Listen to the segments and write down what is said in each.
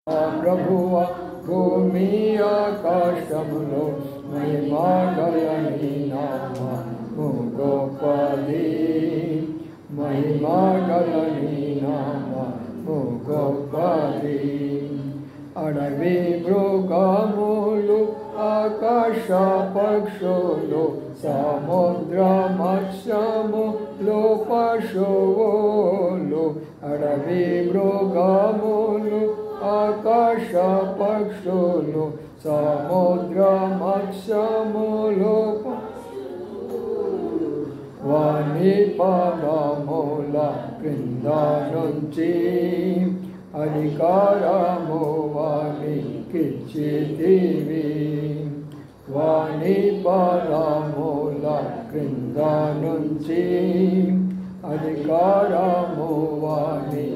ప్రభువ భూమి ఆకాశములో మహిమా గల నీ నామము గొప్పది, మహిమా గల నీ నామము గొప్పది. అడవి మృగములు ఆకాశ పక్షులు సముద్ర మత్స్యములు పశువులు, అడవి మృగములు ఆకాశ పక్షులు సముద్ర మత్స్యములు వాని పాదముల క్రింద నుంచి అధికారము వానికిచ్చితివి. వాని పాదముల క్రింద నుంచి అధికారము వానికిచ్చితివి.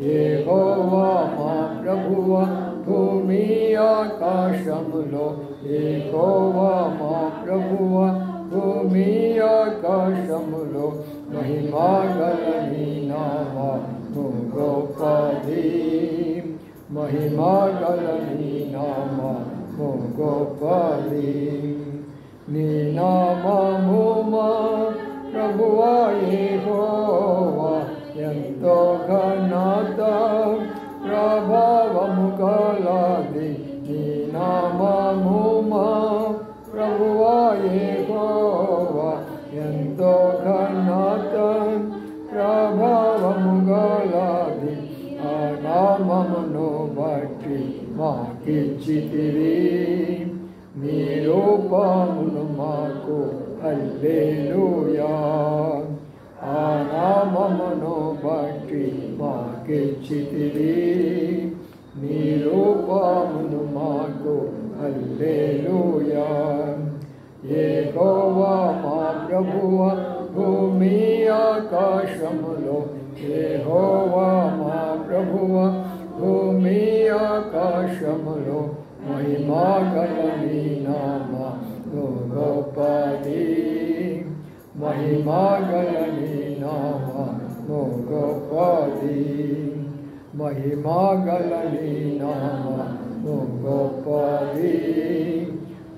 యెహోవా మా ప్రభువ భూమి ఆకాశములో, యెహోవా మా ప్రభువ భూమి ఆకాశములో మహిమా గల నీ నామము గొప్పది, మహిమా గల నీ నామము గొప్పది. నీ నామము మా ప్రభువా యెహోవా ఎంతో ఘనత ప్రభావము కలది. నీ నామము మా ప్రభువా యెహోవా ఎంతో ఘనత ప్రభావము గలది. ఆ నామమును బట్టి మాకిచ్చితివి నీ రూపమును మాకు. హల్లెలూయా. ఆ నామమును బట్టి మాకిచ్చితివి నీ రూపమును మాకు. హల్లెలూయా. యెహోవా మా ప్రభువ భూమి ఆకాశములో, యెహోవా మా ప్రభువ భూమి ఆకాశములో మహిమా గల నీ నామము గొప్పది, మహిమా గల నీ నామము గొప్పది, మహిమా గల నీ నామము గొప్పది,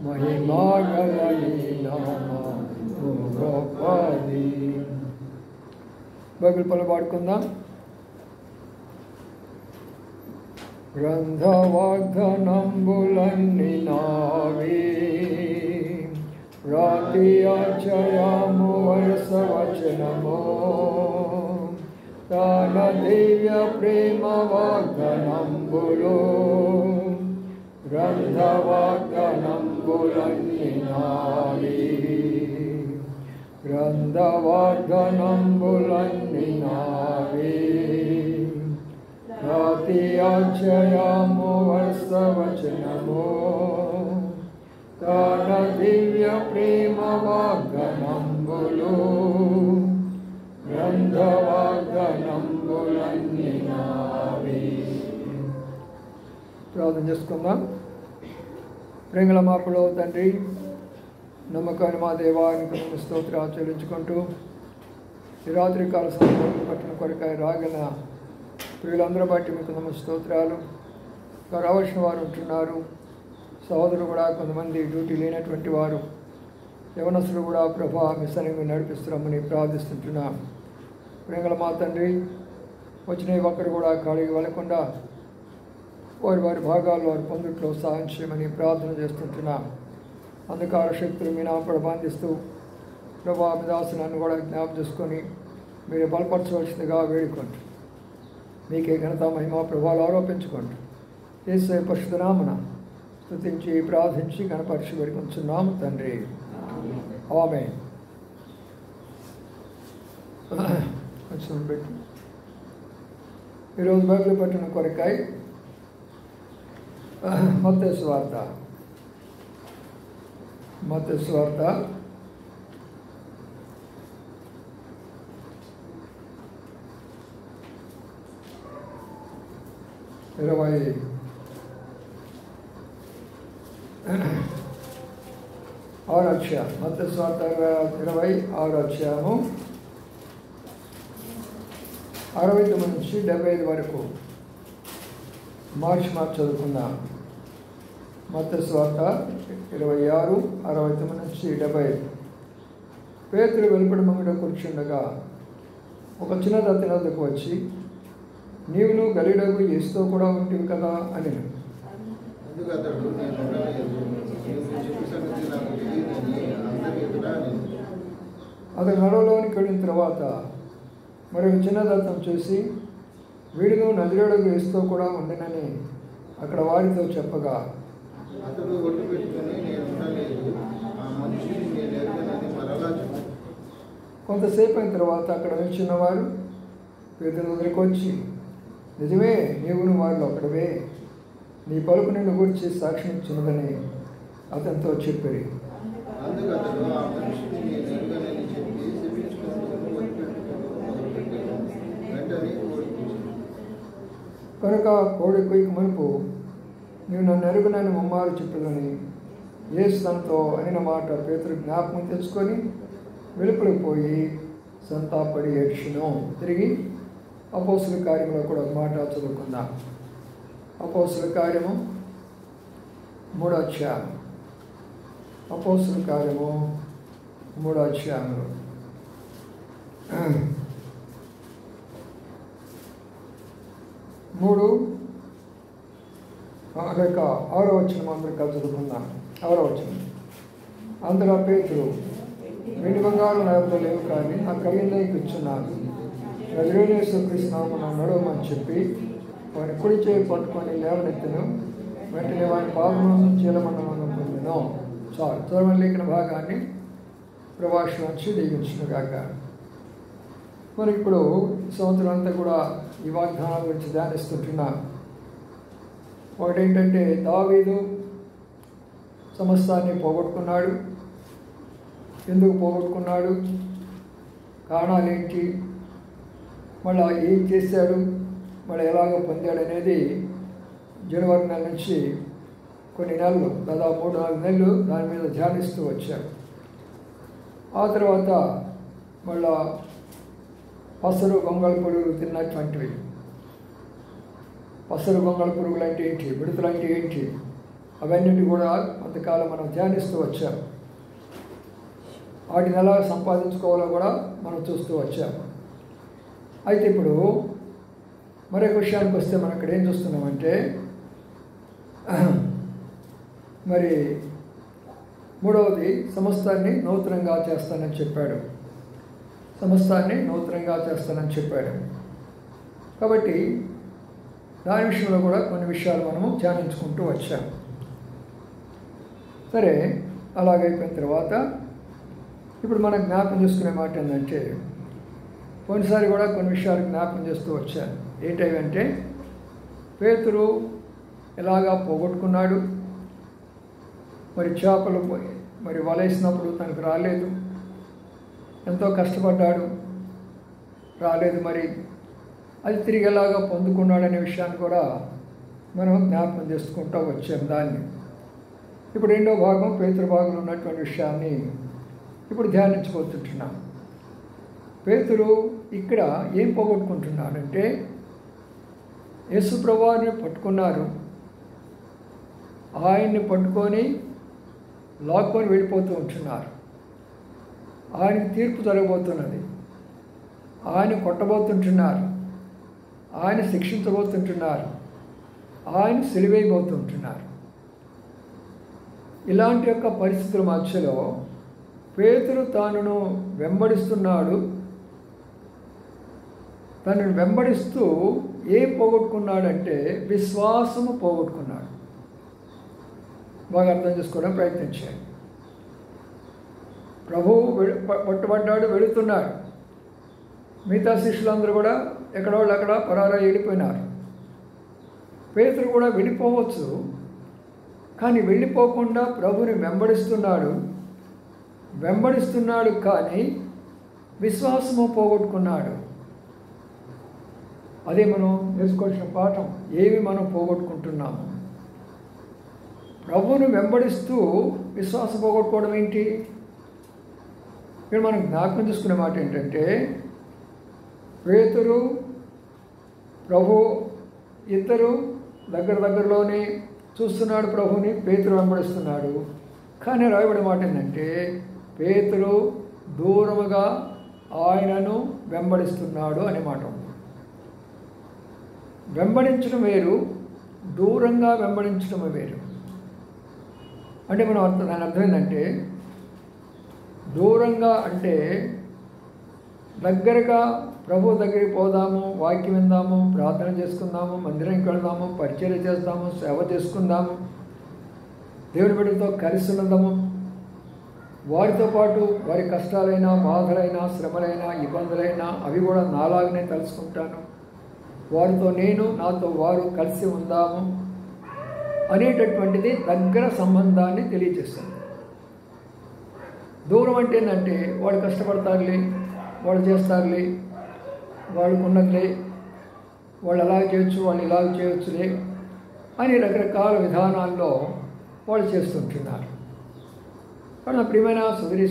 మహిమా గల నీ నామము గొప్పది. బైబిల్ పలు పాడుకుందాం. గ్రంథ వాగ్దానంబులన్నీ నావి, రాతి ఆచయము వరుస వచనము. తన దివ్య ప్రేమ వాగ్దానంబులు, గ్రంథ వాగ్దానంబులన్నీ నావి, గ్రంథ వాగ్దానంబులన్నీ నావి. రాతి ఆచయము వరుస వచనము. తన దివ్య ప్రేమ వాగ్దానంబులు, గ్రంథ వాగ్దానంబులన్నీ నావి. ప్రార్థన చేసుకుందాం. ప్రేమల మాపులో తండ్రి, నమ్మకాన్ని మా దేవానికి స్తోత్రాలు చెల్లించుకుంటూ ఈ రాత్రికాల సమయంలో పట్టిన కొరకాయ రాగిన ప్రియులందరూ బట్టి మీకు స్తోత్రాలు. రావాల్సిన వారు ఉంటున్నారు, సహోదరులు కూడా కొంతమంది డ్యూటీ లేనటువంటి వారు, యవనస్తులు కూడా ప్రభా మీ సన్నిధిని నడిపిస్తున్నామని ప్రార్థిస్తుంటున్నాం. ప్రేమల మా తండ్రి, వచ్చిన ఒక్కరు కూడా ఖాళీగా వెళ్ళకుండా వారి వారి భాగాల్లో వారి పొందుట్లో సహాయం చేయమని ప్రార్థన చేస్తుంటున్నాం. అంధకార శక్తులు మీ నాపడ బంధిస్తూ ప్రభా మీ దాసులను కూడా జ్ఞాపం చేసుకొని మీరు బలపరచవలసిందిగా వేడుకోండి. మీకే ఘనత మహిమ ప్రభావాలు ఆరోపించుకోండి. యేసు పరిశుద్ధ నామమున స్తుతించి ప్రార్థించి గణపరిచి వేడుకొంచున్నాము తండ్రి. ఆమేన్. కొంచెం పెట్టి ఈరోజు బైబిల్ పట్టిన కొరకాయ మత్తయి సువార్త, మత్తయి సువార్త 26 అధ్యాయం. మత్తయి సువార్త 26 అధ్యాయము 69 నుంచి 75 వరకు మార్చి చదువుకుందాం. మత్తయి సువార్త 26, 69 నుంచి 75. పేతురు వెలుపటి మంగడ కూర్చుండగా ఒక చిన్న దత్తి వద్దకు వచ్చి, నీవును గలిలయకు యేసుతో కూడా ఉంటివి కదా అని. అతను నడవలోనికి వెళ్ళిన తర్వాత మరొక చిన్న దత్తం చూసి, వీడును నజరేయుడగు యేసుతో కూడా ఉండనని అక్కడ వారితో చెప్పగా, అతడు ఒట్టు పెట్టుకుని, నేను ఉండలేదు, ఆ మనిషిని నేను ఎరుగనని మరలా చెప్పాను. కొంతసేపు అయిన తర్వాత అక్కడ నిల్చున్నవారు పేతురు దగ్గరికి వచ్చి, నిజమే, నీవును వారిలో ఒకడవే, నీ పలుకు నిన్ను గురించి సాక్ష్యం ఇచ్చినదని అతనితో చెప్పారు. అందుకు అతడు ఆ మనిషిని నేను ఎరుగనని చెప్పి శపించుకుంటూ ఒట్టు పెట్టుకోవడం మొదలుపెట్టాను. వెంటనే కోడి కూసింది. కనుక కోడి కొయ్యకు మునుపు నీవు నన్ను ఎరుగునని ముమ్మారు చెప్పదని యేసు తనతో అనిన మాట పేతురు జ్ఞాపకం తెచ్చుకొని వెలుపలికి పోయి సంతాపడి ఏడ్చును. తిరిగి అపోస్తుల కార్యంలో కూడా ఒక మాట చదువుకుందాం. అపోస్తుల కార్యము 3వ అధ్యాయం. అపోస్తుల కార్యము 3వ అధ్యాయంలో 3 లేక 6వ వచనం అందరూ కలిసి చదువుకుందాం. 6వ వచనం. అందులో పేతురు, వెండి బంగారం నా వద్ద లేవు, కానీ నాకు కలిగిందే ఇచ్చున్నాను. నజరేయుడైన యేసుక్రీస్తు నామమున నడవమని చెప్పి వాని కుడి చేయి పట్టుకొని లేవనెత్తెను. వెంటనే వాని పాదములను చీలమండలం పొందెను. చాలు. చదవని లేఖన భాగాన్ని ప్రభాషణ వచ్చి దీవించునుగాక. మరి ఇప్పుడు సంవత్సరం అంతా కూడా ఈ వాగ్దానాల గురించి ధ్యానిస్తుంటున్నాం. ఒకటేంటంటే, దావీదు సమస్తాన్ని పోగొట్టుకున్నాడు. ఎందుకు పోగొట్టుకున్నాడు, కారణాలు ఏంటి, మళ్ళీ ఏం చేశాడు, మళ్ళీ ఎలాగ పొందాడు అనేది జనవరి నెల నుంచి కొన్ని నెలలు, దాదాపు 3-4 నెలలు దాని మీద ధ్యానిస్తూ వచ్చాడు. ఆ తర్వాత మళ్ళా పసరు గొంగళ పురుగులు తిన్నటువంటివి. పసరు గొంగళ పురుగులు అంటే ఏంటి, విడుదల అంటే ఏంటి, అవన్నిటి కూడా కొంతకాలం మనం ధ్యానిస్తూ వచ్చాం. వాటిని ఎలా సంపాదించుకోవాలో కూడా మనం చూస్తూ వచ్చాం. అయితే ఇప్పుడు మరొక విషయానికి వస్తే మనం ఇక్కడ ఏం చూస్తున్నామంటే, మరి 3వది సమస్తాన్ని నూతనంగా చేస్తానని చెప్పాడు. సమస్తాన్ని నూతనంగా చేస్తానని చెప్పాడు. కాబట్టి దాని విషయంలో కూడా కొన్ని విషయాలు మనము ధ్యానించుకుంటూ వచ్చాం. సరే, అలాగైపోయిన తర్వాత ఇప్పుడు మనం జ్ఞాపకం చేసుకునే మాట ఏంటంటే, కొన్నిసారి కూడా కొన్ని విషయాలు జ్ఞాపకం చేస్తూ వచ్చాను. ఏంటంటే, పేతురు ఎలాగా పోగొట్టుకున్నాడు, మరి చేపలు మరి వలేసినప్పుడు తనకు రాలేదు, ఎంతో కష్టపడ్డాడు, రాలేదు, మరి అది తిరిగి ఎలాగా పొందుకున్నాడనే విషయాన్ని కూడా మనం జ్ఞాపకం చేసుకుంటూ వచ్చాం. దాన్ని ఇప్పుడు రెండో భాగం, పేతురు భాగంలో ఉన్నటువంటి విషయాన్ని ఇప్పుడు ధ్యానించబోతుంటున్నాం. పేతురు ఇక్కడ ఏం పోగొట్టుకుంటున్నాడంటే, యేసు ప్రభువుని పట్టుకున్నారు, ఆయన్ని పట్టుకొని లాక్కొని వెళ్ళిపోతూ ఉంటున్నారు. ఆయనకి తీర్పు జరగబోతున్నది, ఆయన కొట్టబోతుంటున్నారు, ఆయన శిక్షించబోతుంటున్నారు, ఆయన సిలువేయబోతుంటున్నారు. ఇలాంటి యొక్క పరిస్థితుల మధ్యలో పేతురు తానును వెంబడిస్తున్నాడు. తనను వెంబడిస్తూ ఏం పోగొట్టుకున్నాడంటే, విశ్వాసము పోగొట్టుకున్నాడు. బాగా అర్థం చేసుకోవడం ప్రయత్నించాడు. ప్రభువు పట్టుబడ్డాడు, వెళుతున్నాడు. మిగతా శిష్యులందరూ కూడా ఎక్కడోళ్ళు అక్కడ పరారా వెళ్ళిపోయినారు. పేతురు కూడా వెళ్ళిపోవచ్చు, కానీ వెళ్ళిపోకుండా ప్రభుని వెంబడిస్తున్నాడు కానీ విశ్వాసము పోగొట్టుకున్నాడు. అదే మనం నేర్చుకోవాల్సిన పాఠం. ఏమి మనం పోగొట్టుకుంటున్నాము? ప్రభువును వెంబడిస్తూ విశ్వాసం పోగొట్టుకోవడం ఏంటి? ఇక్కడ మనం జ్ఞాపకం చేసుకునే మాట ఏంటంటే, పేతురు ప్రభు ఇద్దరు దగ్గరలోనే చూస్తున్నాడు ప్రభుని, పేతురు వెంబడిస్తున్నాడు. కానీ రాయబడిన మాట ఏంటంటే పేతురు దూరముగా ఆయనను వెంబడిస్తున్నాడు అనే మాట ఉంది. వెంబడించడం వేరు, దూరంగా వెంబడించడం వేరు. అంటే దాని అర్థం ఏంటంటే దూరంగా అంటే దగ్గరగా ప్రభు దగ్గరికి పోదాము, వాక్యం విందాము, ప్రార్థన చేసుకుందాము, మందిరానికి వెళ్దాము, పరిచర్య చేద్దాము, సేవ చేసుకుందాము, దేవుని బిడ్డలతో కలిసి ఉన్నదాము, వారితో పాటు వారి కష్టాలైనా, బాధలైనా, శ్రమలైనా, ఇబ్బందులైనా అవి కూడా నాలాగనే తలుచుకుంటాను, వారితో నేను, నాతో వారు కలిసి ఉందాము అనేటటువంటిది దగ్గర సంబంధాన్ని తెలియజేస్తుంది. దూరం అంటే ఏంటంటే వాడు కష్టపడతారులే, వాళ్ళు చేస్తారులే, వాళ్ళకు ఉన్నదిలే, వాళ్ళు అలాగ చేయొచ్చు, వాళ్ళు ఇలాగ చేయొచ్చులే అని రకరకాల విధానాల్లో వాళ్ళు చేస్తుంటున్నారు. కానీ నా ప్రియమైన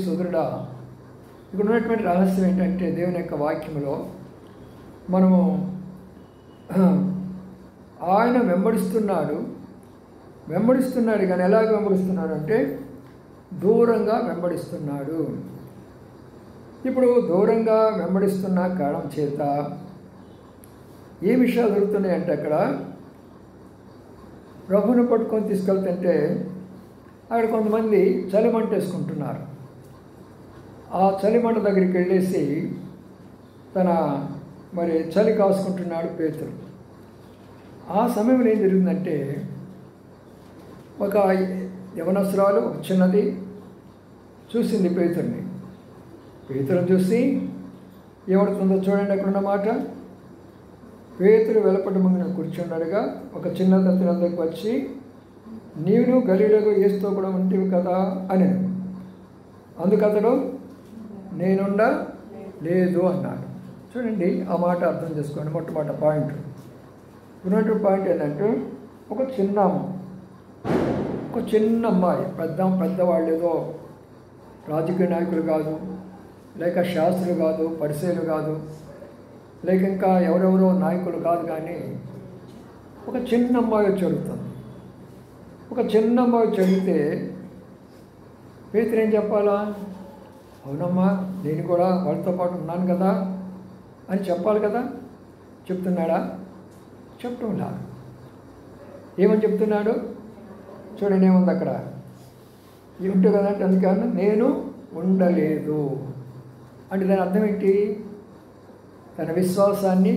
సోదరుడా, ఇక్కడ ఉన్నటువంటి రహస్యం ఏంటంటే దేవుని యొక్క వాక్యంలో మనము ఆయన వెంబడిస్తున్నాడు కానీ ఎలాగ వెంబడిస్తున్నాడు అంటే దూరంగా వెంబడిస్తున్నాడు. ఇప్పుడు దూరంగా వెంబడిస్తున్న కారణం చేత ఏ విషయాలు జరుగుతున్నాయంటే అక్కడ ప్రభువును పట్టుకొని తీసుకెళ్తుంటే అక్కడ కొంతమంది చలిమంట వేసుకుంటున్నారు. ఆ చలిమంట దగ్గరికి వెళ్ళేసి చలి కాసుకుంటున్నాడు పేతురు. ఆ సమయంలో ఏం జరిగిందంటే ఒక యవనస్తురాలు, ఒక చిన్నది చూసింది పేతురుని చూసి ఏమడుతుందో చూడండి. అక్కడున్న మాట, పేతురు వెలపటి ముందు కూర్చున్నాడుగా ఒక చిన్న అతని దగ్గరికి వచ్చి, నీవును గలీలకు యేసుతో కూడా ఉంటివి కదా అని. అందుకతడు నేనుండ లేదు అన్నాడు. చూడండి ఆ మాట అర్థం చేసుకోండి. మొట్టమొదటి పాయింట్ ఉన్నటువంటి పాయింట్ ఏంటంటే ఒక చిన్న అమ్మాయి, పెద్దవాళ్ళు ఏదో రాజకీయ నాయకులు కాదు, లేక శాస్త్రులు కాదు, పరిచయులు కాదు, లేక ఇంకా ఎవరెవరో నాయకులు కాదు, కానీ ఒక చిన్న అమ్మాయి వచ్చి అడుగుతుంది. ఒక చిన్న అమ్మాయి వచ్చి అడిగితే పేతురు ఏం చెప్పాలా? అవునమ్మా, నేను కూడా వాళ్ళతో పాటు ఉన్నాను కదా అని చెప్పాలి కదా. చెప్తున్నాడా? చెప్తున్నా. ఏమని చెప్తున్నాడు చూడండి, ఏముంది అక్కడ, ఉంటే కదా అంటే అందుకని నేను ఉండలేదు అంటే దాని అర్థం ఏంటి? తన విశ్వాసాన్ని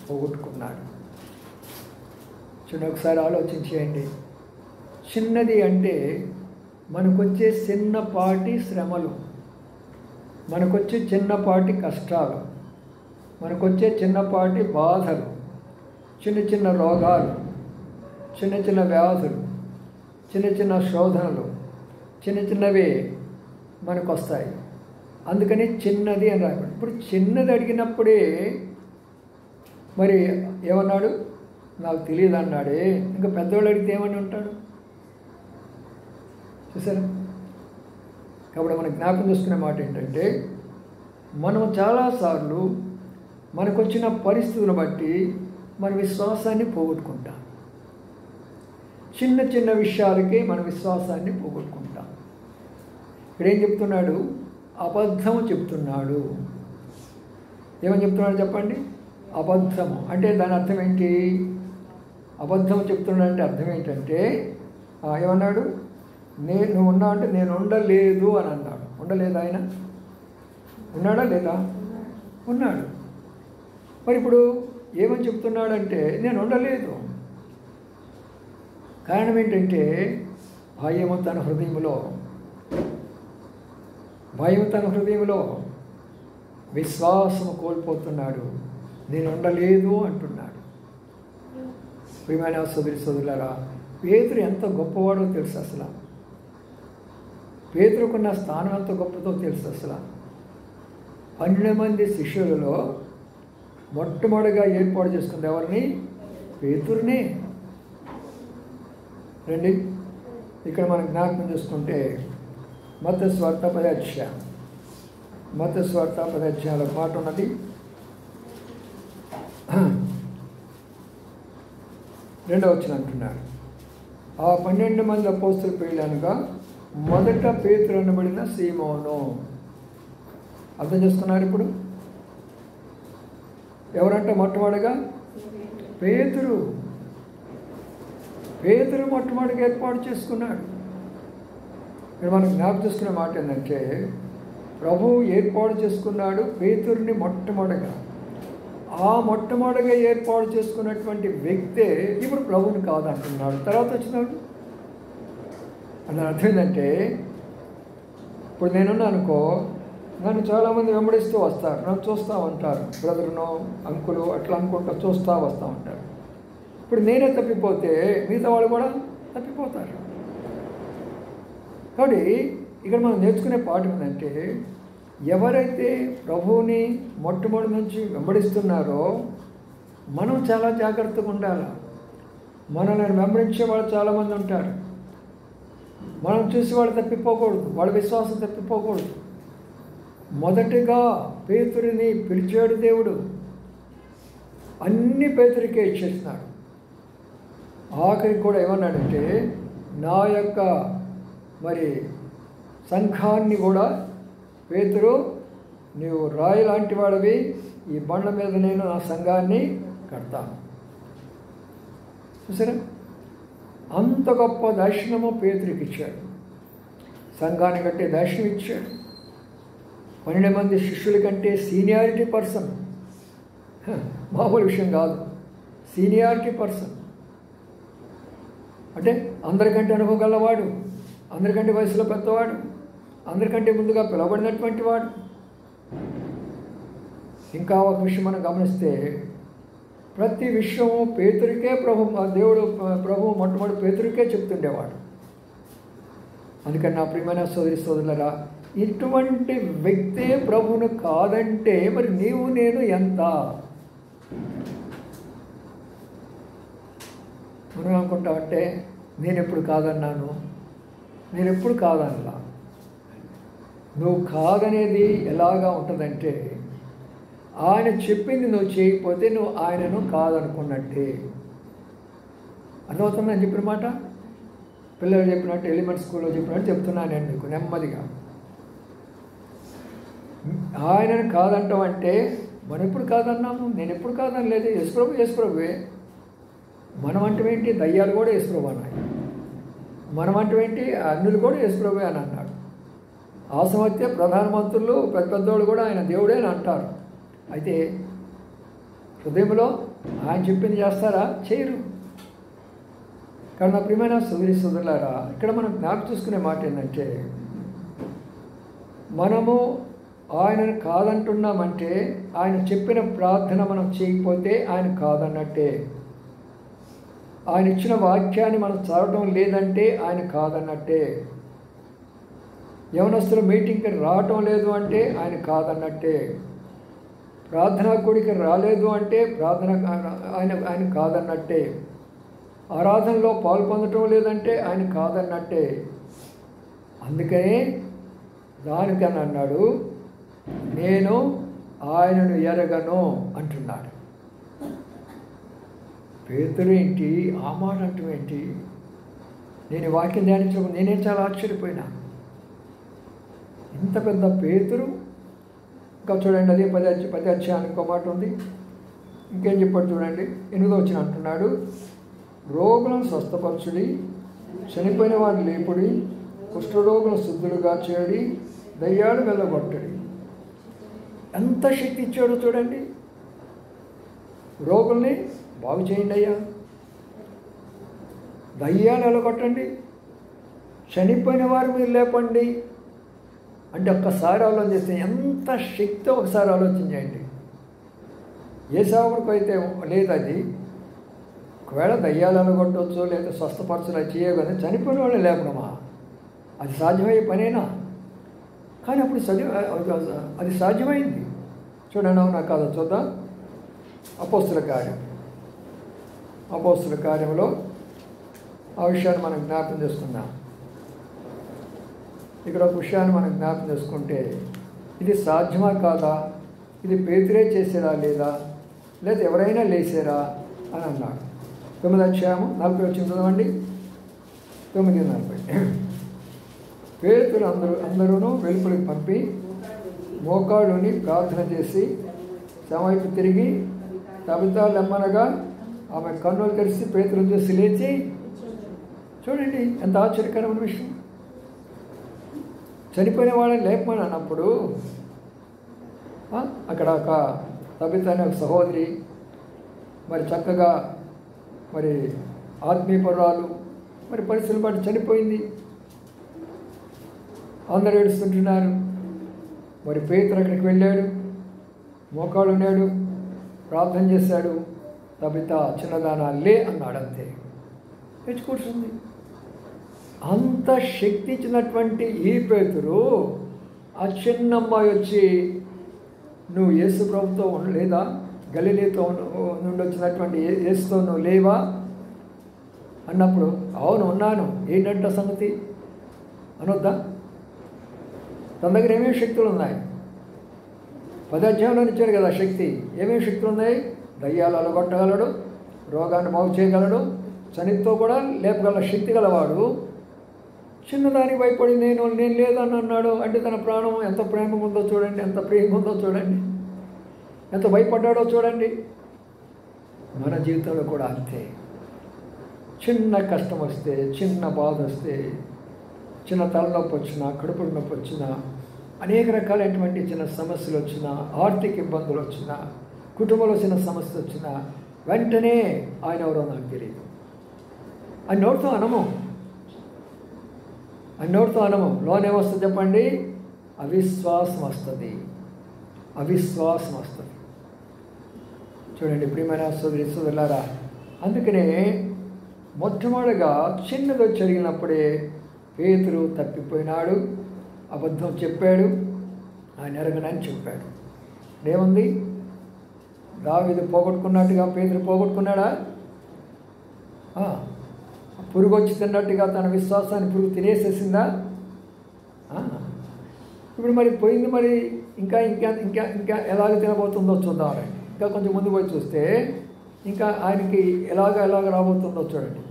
పోగొట్టుకున్నాడు. చూడండి, ఒకసారి ఆలోచించేయండి. చిన్నది అంటే మనకొచ్చే చిన్నపాటి శ్రమలు, మనకొచ్చే చిన్నపాటి కష్టాలు, మనకొచ్చే చిన్నపాటి బాధలు, చిన్న రోగాలు, చిన్న వ్యాధులు, చిన్న శోధనలు, చిన్నవే మనకు వస్తాయి. అందుకని చిన్నది అని రాయబడి. ఇప్పుడు చిన్నది అడిగినప్పుడే మరి ఏమన్నాడు? నాకు తెలియదు అన్నాడే. ఇంకా పెద్దవాళ్ళు అడిగితే ఏమని ఉంటాడు చూసారా? కాబట్టి మనం జ్ఞాపకం చేసుకునే మాట ఏంటంటే మనం చాలాసార్లు మనకు వచ్చిన పరిస్థితులను బట్టి మన విశ్వాసాన్ని పోగొట్టుకుంటాం. చిన్న విషయాలకే మన విశ్వాసాన్ని పోగొట్టుకుంటాం. ఇక్కడ ఏం చెప్తున్నాడు? అబద్ధము చెప్తున్నాడు. ఏమని చెప్తున్నాడు చెప్పండి? అబద్ధము అంటే దాని అర్థం ఏంటి? అబద్ధం చెప్తున్నాడు అంటే అర్థం ఏంటంటే ఏమన్నాడు? నువ్వు ఉన్నావు అంటే నేను ఉండలేదు అని అన్నాడు. ఉండలేదు ఆయన? ఉన్నాడా లేదా? ఉన్నాడు. మరి ఇప్పుడు ఏమని చెప్తున్నాడంటే నేను ఉండలేదు. కారణం ఏంటంటే భయము తన హృదయంలో విశ్వాసము కోల్పోతున్నాడు. నేను ఉండలేదు అంటున్నాడు. ప్రియమైన సోదరులారా, పేతురు ఎంత గొప్పవాడో తెలుసు. అసలు పేతురుకున్న స్థానం ఎంత గొప్పదో తెలుసు. అసలు 12 మంది శిష్యులలో మొట్టమొదటిగా ఏర్పాటు చేసుకుంది ఎవరిని? పేతురునే. రండి, ఇక్కడ మనం జ్ఞాపకం చేసుకుంటే మత్తయి సువార్త 10వ అధ్యాయంలో మాట ఉన్నది. 2వ వచనం అంటున్నారు, ఆ 12 మంది అపోస్తల పేర్లు అనగా మొదట పేతురు అనబడిన సీమోను. అర్థం చేసుకున్నారు? ఇప్పుడు ఎవరంటే మొట్టమొదటిగా పేతురు. పేతురు మొట్టమొదటిగా ఏర్పాటు చేసుకున్నాడు. ఇక్కడ మనం జ్ఞాపకం చేసుకునే మాట ఏంటంటే, ప్రభువు ఏర్పాటు చేసుకున్నాడు పేతురుని మొట్టమొదటిగా. ఆ మొట్టమొదటిగా ఏర్పాటు చేసుకున్నటువంటి వ్యక్తే ఇప్పుడు ప్రభువుని కాదంటున్నాడు. తర్వాత వచ్చినాడు. అని అర్థం ఏంటంటే, ఇప్పుడు నేనున్నా అనుకో, నన్ను చాలామంది వెంబడిస్తూ వస్తారు, నన్ను చూస్తూ ఉంటారు, బ్రదర్నో అంకులు అట్లా అనుకుంటా చూస్తూ వస్తూ ఉంటారు. ఇప్పుడు నేనే తప్పిపోతే మిగతా వాళ్ళు కూడా తప్పిపోతారు. కాబట్టి ఇక్కడ మనం నేర్చుకునే పాఠం ఏంటంటే, ఎవరైతే ప్రభువుని మొట్టమొదటి నుంచి వెంబడిస్తున్నారో మనం చాలా జాగ్రత్తగా ఉండాలి. మనల్ని వెంబడించే వాళ్ళు చాలామంది ఉంటారు. మనం చూసి వాళ్ళు తప్పిపోకూడదు, వాళ్ళ విశ్వాసం తప్పిపోకూడదు. మొదటిగా పేతురిని పిలిచాడు దేవుడు, అన్ని పేతురికే ఇచ్చేసినాడు. ఆఖరికి కూడా ఏమన్నాడంటే, నా యొక్క సంఘాన్ని కూడా పేతురు, నీవు రాయి లాంటి వాడివి, ఈ బండ్ల మీద నేను నా సంఘాన్ని కడతాను. చూసారా, అంత గొప్ప దర్శనము పేతురికి ఇచ్చాడు. సంఘాన్ని కట్టే దర్శనం ఇచ్చాడు. 12 మంది శిష్యుల కంటే సీనియారిటీ పర్సన్, మామూలు విషయం కాదు. సీనియారిటీ పర్సన్ అంటే అందరికంటే అనుభవం గలవాడు, అందరికంటే వయసులో పెద్దవాడు, అందరికంటే ముందుగా పిలవబడినటువంటి వాడు. ఇంకా ఒక విషయం మనం గమనిస్తే, ప్రతి విషయము పేతురికే ప్రభువు మొట్టమొదటి పేతురికే చెప్తుండేవాడు. అందుకని నా ప్రియమైన సోదరి సోదరులరా, ఇటువంటి వ్యక్తే ప్రభువును కాదంటే మరి నీవు నేను ఎంత? మనం అనుకుంటామంటే, నేను ఎప్పుడు కాదన్నాను, నేను ఎప్పుడు కాదనలా. నువ్వు కాదనేది ఎలాగా ఉంటుందంటే, ఆయన చెప్పింది నువ్వు చేయకపోతే నువ్వు ఆయనను కాదనుకున్నట్టే. అర్థమవుతుందని చెప్పిన మాట, పిల్లలు చెప్పినట్టు, ఎలిమెంట్ స్కూల్లో చెప్పినట్టు చెప్తున్నాను నేను మీకు నెమ్మదిగా. ఆయనను కాదంటాం అంటే మనం ఎప్పుడు కాదన్నాము? నేను ఎప్పుడు కాదనలేదు. యేసుప్రభువే. మనం అంటే ఏంటి? దయ్యాలు కూడా యేసుప్రభు అన్నాయి. మనం అంటే ఏంటి? అన్యులు కూడా యేసుప్రభువే అని అన్నాడు. ఆసమత్య ప్రధానమంత్రులు పెద్దోళ్ళు కూడా ఆయన దేవుడే అని అంటారు. అయితే హృదయంలో ఆయన చెప్పింది చేస్తారా? చేయరు. కానీ నా ప్రియమైన సోదరి సోదరులారా, ఇక్కడ మనం జ్ఞాపకం చూసుకునే మాట ఏంటంటే, మనము ఆయనను కాదంటున్నామంటే ఆయన చెప్పిన ప్రార్థన మనం చేయకపోతే ఆయన కాదన్నట్టే. ఆయన ఇచ్చిన వాక్యాన్ని మనం చదవడం లేదంటే ఆయన కాదన్నట్టే. యవనస్తులు మీటింగ్కి రావటం లేదు అంటే ఆయన కాదన్నట్టే. ప్రార్థనా కూడికి రాలేదు అంటే ఆయన కాదన్నట్టే. ఆరాధనలో పాల్పొందటం లేదంటే ఆయన కాదన్నట్టే. అందుకనే దానికని అన్నాడు, నేను ఆయనను ఎరగను అంటున్నాడు. పేతురు ఏంటి ఆ మాట అంటం ఏంటి? నేను వాక్యం ధ్యానించడం నేనేం చాలా ఆశ్చర్యపోయినా. ఇంత పెద్ద పేతురు. ఇంకా చూడండి, అదే 10 అధ్యాయానికి ఒక మాట ఉంది. ఇంకేం చెప్పాడు చూడండి, 8వ వచనం అంటున్నాడు, రోగులను స్వస్థపరచుడి, చనిపోయిన వారిని లేపుడి, కుష్ఠరోగులను శుద్ధులుగా చేయడి, దయ్యాలు వెళ్ళగొట్టడి. ఎంత శక్తి ఇచ్చాడో చూడండి. రోగుల్ని బాగు చేయండి అయ్యా, దయ్యాలు వెళ్ళగొట్టండి, చనిపోయిన వారు మీరు లేపండి అంటే ఒక్కసారి ఆలోచన చేస్తే ఎంత శక్తి, ఒకసారి ఆలోచన చేయండి. ఏ సేవకుడికి అయితే లేదు అది. ఒకవేళ దయ్యాలు వెళ్ళగొట్టవచ్చు లేదా స్వస్థపరచలు అది చేయగానే చనిపోయిన వాళ్ళు లేపడమా? అది సాధ్యమయ్యే పనేనా? కానీ అప్పుడు అది సాధ్యమైంది. చూడండి, అవునా కాదా చూద్దాం. అపోస్తుల కార్యంలో ఆ విషయాన్ని మనం జ్ఞాపకం చేసుకుందాం. ఇక్కడ ఒక విషయాన్ని మనం జ్ఞాపకం చేసుకుంటే, ఇది సాధ్యమా కాదా, ఇది పేతురే చేసారా లేదా ఎవరైనా లేచారా అని అన్నాడు. 9వ అధ్యాయము 40 వచ్చింది చదవండి. 9:40. పేతురు అందరూ వెలుపలికి పంపి మోకాళ్ళుని ప్రార్థన చేసి సమయపు తిరిగి తబితా లెమ్మనగా ఆమె కన్నులు తెరిచి పేతురుని చూసి లేచి, చూడండి ఎంత ఆశ్చర్యకరమైన విషయం. చనిపోయిన వాళ్ళని లేపమని అన్నప్పుడు అక్కడ ఒక తబితా అనే ఒక సహోదరి మరి చక్కగా మరి ఆత్మీయపరాలు మరి పరిస్థితులు బట్టి చనిపోయింది. అందరూ ఏడుస్తుంటున్నారు. మరి పేతురు అక్కడికి వెళ్ళాడు, మోకాళ్ళు ఉన్నాడు, ప్రార్థన చేశాడు. తబితా చిన్నదానా లే అన్నాడు. అంతే, తెచ్చి కూర్చుంది. అంత శక్తి ఇచ్చినటువంటి ఈ పేతురు ఆ చిన్న అమ్మాయి వచ్చి, నువ్వు యేసు ప్రభుతో లేదా గలిలీతో నుండి వచ్చినటువంటి యేసుతో నువ్వు లేవా అన్నప్పుడు, అవును ఉన్నాను, ఏంటంటే సంగతి అనొద్దా? తన దగ్గర ఏమేమి శక్తులు ఉన్నాయి? 10వ అధ్యాయంలో ఇచ్చాడు కదా శక్తి. ఏమేమి శక్తులు ఉన్నాయి? దయ్యాలు అలగొట్టగలడు, రోగాన్ని బాగు చేయగలడు, చనితో కూడా లేపగల శక్తి గలవాడు. చిన్నదానికి భయపడి నేను లేదని అన్నాడు అంటే తన ప్రాణం ఎంత ప్రేమ ఉందో చూడండి, ఎంత ప్రేమ ఉందో చూడండి, ఎంత భయపడ్డాడో చూడండి. మన జీవితంలో కూడా అంతే. చిన్న కష్టం వస్తే, చిన్న బాధ వస్తే, చిన్న తలనొప్పి వచ్చినా, కడుపుల నొప్పి వచ్చినా, అనేక రకాలైనటువంటి చిన్న సమస్యలు వచ్చినా, ఆర్థిక ఇబ్బందులు వచ్చినా, కుటుంబంలో చిన్న సమస్య వచ్చినా వెంటనే ఆయన ఎవరో నాకు తెలియదు అని నోటితో అనము. లోనేమొస్తుంది చెప్పండి? అవిశ్వాసం వస్తుంది. చూడండి ప్రియమైన సోదరులారా, అందుకనే మొట్టమొదటిగా చిన్నది జరిగినప్పుడే పేతురు తప్పిపోయినాడు, అబద్ధం చెప్పాడు, ఆయన ఎరగనని చెప్పాడు. ఏముంది? దావీదు పోగొట్టుకున్నట్టుగా పేతురు పోగొట్టుకున్నాడా? పురుగు వచ్చి తిన్నట్టుగా తన విశ్వాసాన్ని పురుగు తినేసేసిందా? ఇప్పుడు మరి పోయింది. మరి ఇంకా ఇంకా ఇంకా ఇంకా ఎలాగ తినబోతుందో చూద్దాం. ఇంకా కొంచెం ముందు పోయి చూస్తే ఇంకా ఆయనకి ఎలాగ రాబోతుందో చూడండి.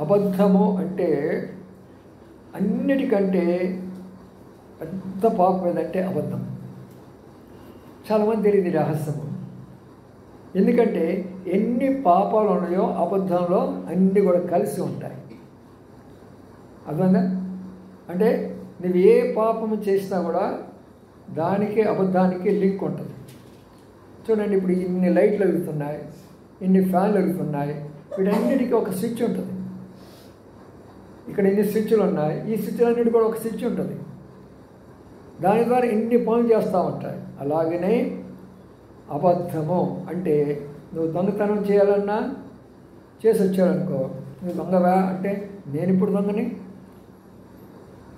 అబద్ధము అంటే అన్నిటికంటే పెద్ద పాపం ఏదంటే అబద్ధం. చాలామంది తెలియదు రహస్యము. ఎందుకంటే ఎన్ని పాపాలు ఉన్నాయో అబద్ధంలో అన్నీ కూడా కలిసి ఉంటాయి. అర్థంగా? అంటే నువ్వు ఏ పాపము చేసినా కూడా దానికి అబద్ధానికి లింక్ ఉంటుంది. చూడండి, ఇప్పుడు ఇన్ని లైట్లు వెలుగుతున్నాయి, ఇన్ని ఫ్యాన్లు వెలుగుతున్నాయి, వీటన్నిటికీ ఒక స్విచ్ ఉంటుంది. ఇక్కడ ఇన్ని స్విచ్లు ఉన్నాయి, ఈ స్విచ్లన్నిటి కూడా ఒక స్విచ్ ఉంటుంది. దాని ద్వారా ఇన్ని పనులు చేస్తూ ఉంటాయి. అలాగనే అబద్ధము అంటే నువ్వు దొంగతనం చేయాలన్నా చేసి వచ్చారనుకో, నువ్వు దొంగవా అంటే నేను ఇప్పుడు దొంగని.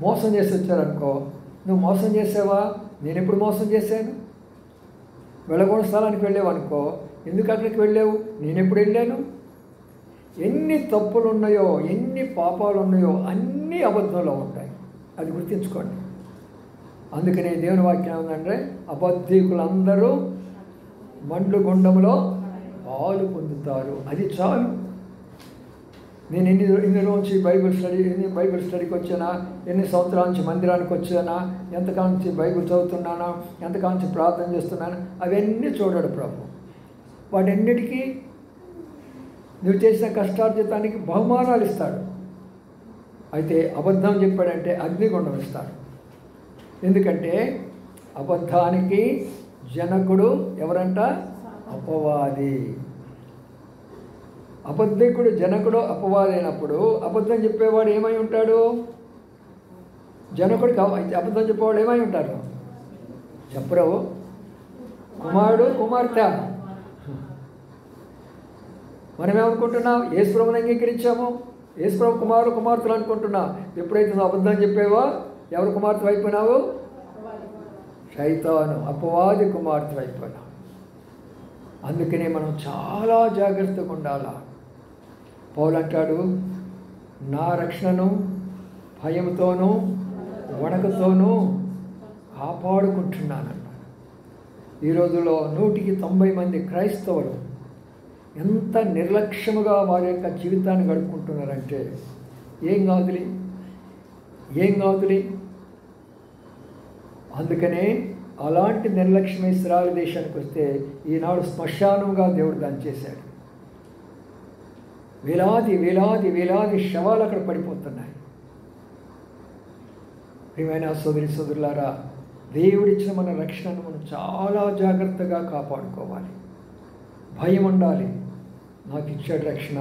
మోసం చేసి వచ్చారనుకో, నువ్వు మోసం చేసావా? నేను ఎప్పుడు మోసం చేశాను. వెళ్ళకూడని స్థలానికి వెళ్ళావు అనుకో, ఎందుకు అక్కడికి వెళ్ళావు? నేను ఎప్పుడు వెళ్ళాను. ఎన్ని తప్పులు ఉన్నాయో, ఎన్ని పాపాలు ఉన్నాయో అన్నీ అబద్ధంలో ఉంటాయి. అది గుర్తుంచుకోండి. అందుకనే దేవుని వాక్యం ఏమందంటే, అబద్ధికులందరూ మండు గుండంలో పాలు పొందుతారు. అది చాలు. నేను ఎన్ని రోజు బైబిల్ స్టడీకి వచ్చానా, ఎన్ని సంవత్సరాల నుంచి మందిరానికి వచ్చానా, ఎంతకాలం నుంచి బైబిల్ చదువుతున్నానా, ఎంతకాలం నుంచి ప్రార్థన చేస్తున్నాను, అవన్నీ చూడడు ప్రభు. వాటన్నిటికీ నువ్వు చేసిన కష్టార్జితానికి బహుమానాలు ఇస్తాడు. అయితే అబద్ధం చెప్పాడంటే అగ్నిగుండం ఇస్తాడు. ఎందుకంటే అబద్ధానికి జనకుడు ఎవరంట? అపవాది. అబద్ధికుడు జనకుడు అపవాది అయినప్పుడు అబద్ధం చెప్పేవాడు ఏమై ఉంటాడు? జనకుడు. అబద్ధం చెప్పేవాడు ఏమై ఉంటారు? చెప్పరావు. కుమారుడు, కుమార్తె. మనమేమనుకుంటున్నాం? యేసుప్రభుని అంగీకరించాము, యేసుప్రభు కుమారుడు కుమార్తెలు అనుకుంటున్నాం. ఎప్పుడైతే నువ్వు అబద్ధం చెప్పావో ఎవరు కుమార్తె అయిపోయినావు? శైతాను, అపవాది కుమార్తె అయిపోయినావు. అందుకనే మనం చాలా జాగ్రత్తగా ఉండాలా. పౌలు అంటాడు, నా రక్షణను భయంతోనూ వణకుతోనూ కాపాడుకుంటున్నానన్నాడు. ఈ రోజుల్లో 190 మంది క్రైస్తవులు ఎంత నిర్లక్ష్యముగా వారి యొక్క జీవితాన్ని గడుపుకుంటున్నారంటే ఏం కాదులే. అందుకనే అలాంటి నిర్లక్ష్యం ఇశ్రాయేలు దేశానికి వస్తే ఈనాడు శ్మశానంగా దేవుడు దాన్ని చేశాడు. వేలాది శవాలు అక్కడ పడిపోతున్నాయి. ప్రియమైన సోదరులారా, దేవుడిచ్చిన మన రక్షణను మనం చాలా జాగ్రత్తగా కాపాడుకోవాలి. భయం ఉండాలి. నాకు ఇచ్చాడు రక్షణ,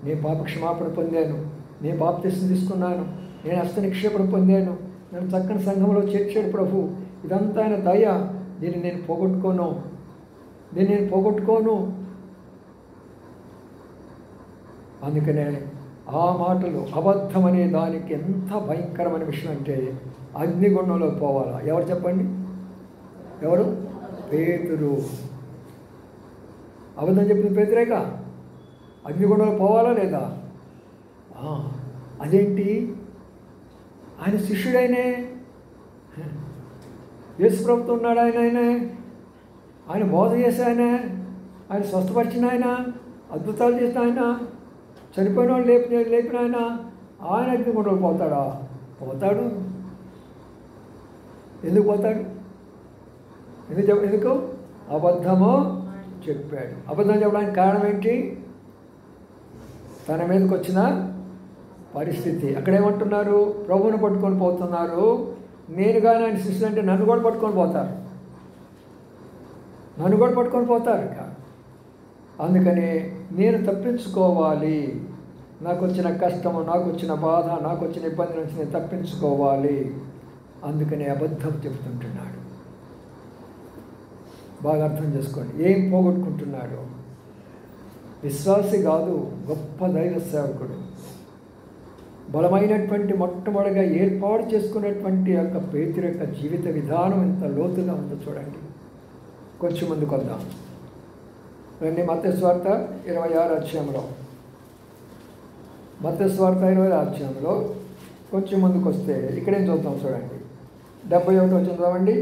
నేను పాప క్షమాపణ పొందాను, నేను బాప్తిస్మం తీసుకున్నాను, నేను హస్త నిక్షేపణ పొందాను, నన్ను చక్కని సంఘంలో చేర్చాడు ప్రభు, ఇదంతా ఆయన దయ, దీన్ని నేను పోగొట్టుకోను. అందుకనే ఆ మాటలు అబద్ధం అనే దానికి ఎంత భయంకరమైన విషయం అంటే అగ్నిగుండంలో పోవాలా. ఎవరు చెప్పండి? ఎవరు? పేతురు. అబద్ధం చెప్పిన పేతురేగా అగ్నిగుండంలో పోవాలా లేదా? అదేంటి? ఆయన శిష్యుడైనే, యేసు ప్రభుతో ఉన్నాడు ఆయన బోధ చేసే ఆయన స్వస్థపరిచిన అద్భుతాలు చేసిన చనిపోయిన వాళ్ళు లేపిన ఆయన అగ్నిగుండంలో పోతాడా? పోతాడు. ఎందుకు పోతాడు? ఎందుకు? అబద్ధమో చెప్పాడు. అబద్ధం చెప్పడానికి కారణం ఏంటి? తన మీదకి వచ్చిన పరిస్థితి. అక్కడేమంటున్నారు? ప్రభువుని పట్టుకొని పోతున్నారు. నేను కానీ ఆయన శిష్యులు అంటే నన్ను కూడా పట్టుకొని పోతారు ఇక. అందుకని నేను తప్పించుకోవాలి. నాకు వచ్చిన కష్టము, నాకు వచ్చిన బాధ, నాకు వచ్చిన ఇబ్బంది నుంచి నేను తప్పించుకోవాలి. అందుకని అబద్ధం చెబుతుంటున్నాడు. బాగా అర్థం చేసుకోండి. ఏం పోగొట్టుకుంటున్నాడు? విశ్వాసి కాదు, గొప్ప దైవ సేవకుడు, బలమైనటువంటి మొట్టమొదటిగా ఏర్పాటు చేసుకున్నటువంటి యొక్క పేతురు యొక్క జీవిత విధానం ఎంత లోతుగా ఉందో చూడండి. కొంచెం ముందుకు వద్దాం రండి. మత్తయి సువార్త 26వ అధ్యాయంలో, మత్తయి సువార్త 26వ అధ్యాయంలో కొంచెం ముందుకు వస్తే ఇక్కడేం చూద్దాం చూడండి. 71 వచ్చింది చదవండి.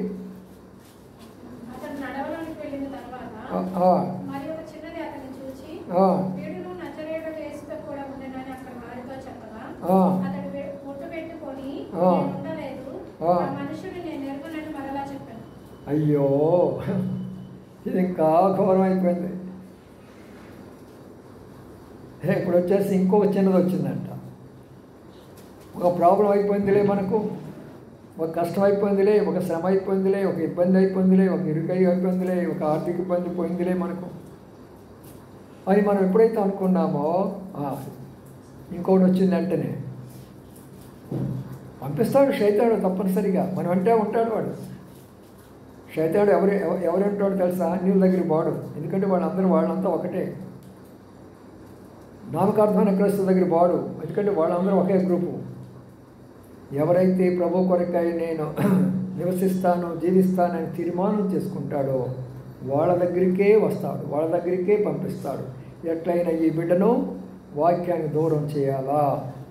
అయ్యో, ఇది ఇంకా ఘోరం అయిపోయింది. ఇప్పుడు వచ్చేసి ఇంకొక చిన్నది వచ్చిందంట. ఒక ప్రాబ్లం అయిపోయిందిలే మనకు, ఒక కష్టం అయిపోయిందిలే, ఒక శ్రమ అయిపోయిందిలే, ఒక ఇబ్బంది అయిపోయిందిలే, ఒక ఇరుకై అయిపోయిందిలే, ఒక ఆర్థిక ఇబ్బంది పోయిందిలే మనకు అని మనం ఎప్పుడైతే అనుకున్నామో ఇంకొకటి వచ్చిందంటేనే పంపిస్తాడు శైతాడు తప్పనిసరిగా. మనం అంటే ఉంటాడు వాడు. శైతాడు ఎవరంటాడు తెలుసా? నీళ్ళ దగ్గర బాడు. ఎందుకంటే వాళ్ళంతా ఒకటే. నామకార్థమైన క్రైస్తవ దగ్గర బాడు, ఎందుకంటే వాళ్ళందరూ ఒకే గ్రూపు. ఎవరైతే ప్రభు కొరకై నేను నివసిస్తాను, జీవిస్తానని తీర్మానం చేసుకుంటాడో వాళ్ళ దగ్గరికే వస్తాడు, వాళ్ళ దగ్గరికే పంపిస్తాడు. ఎట్లయినా ఈ బిడ్డను వాక్యానికి దూరం చేయాలా,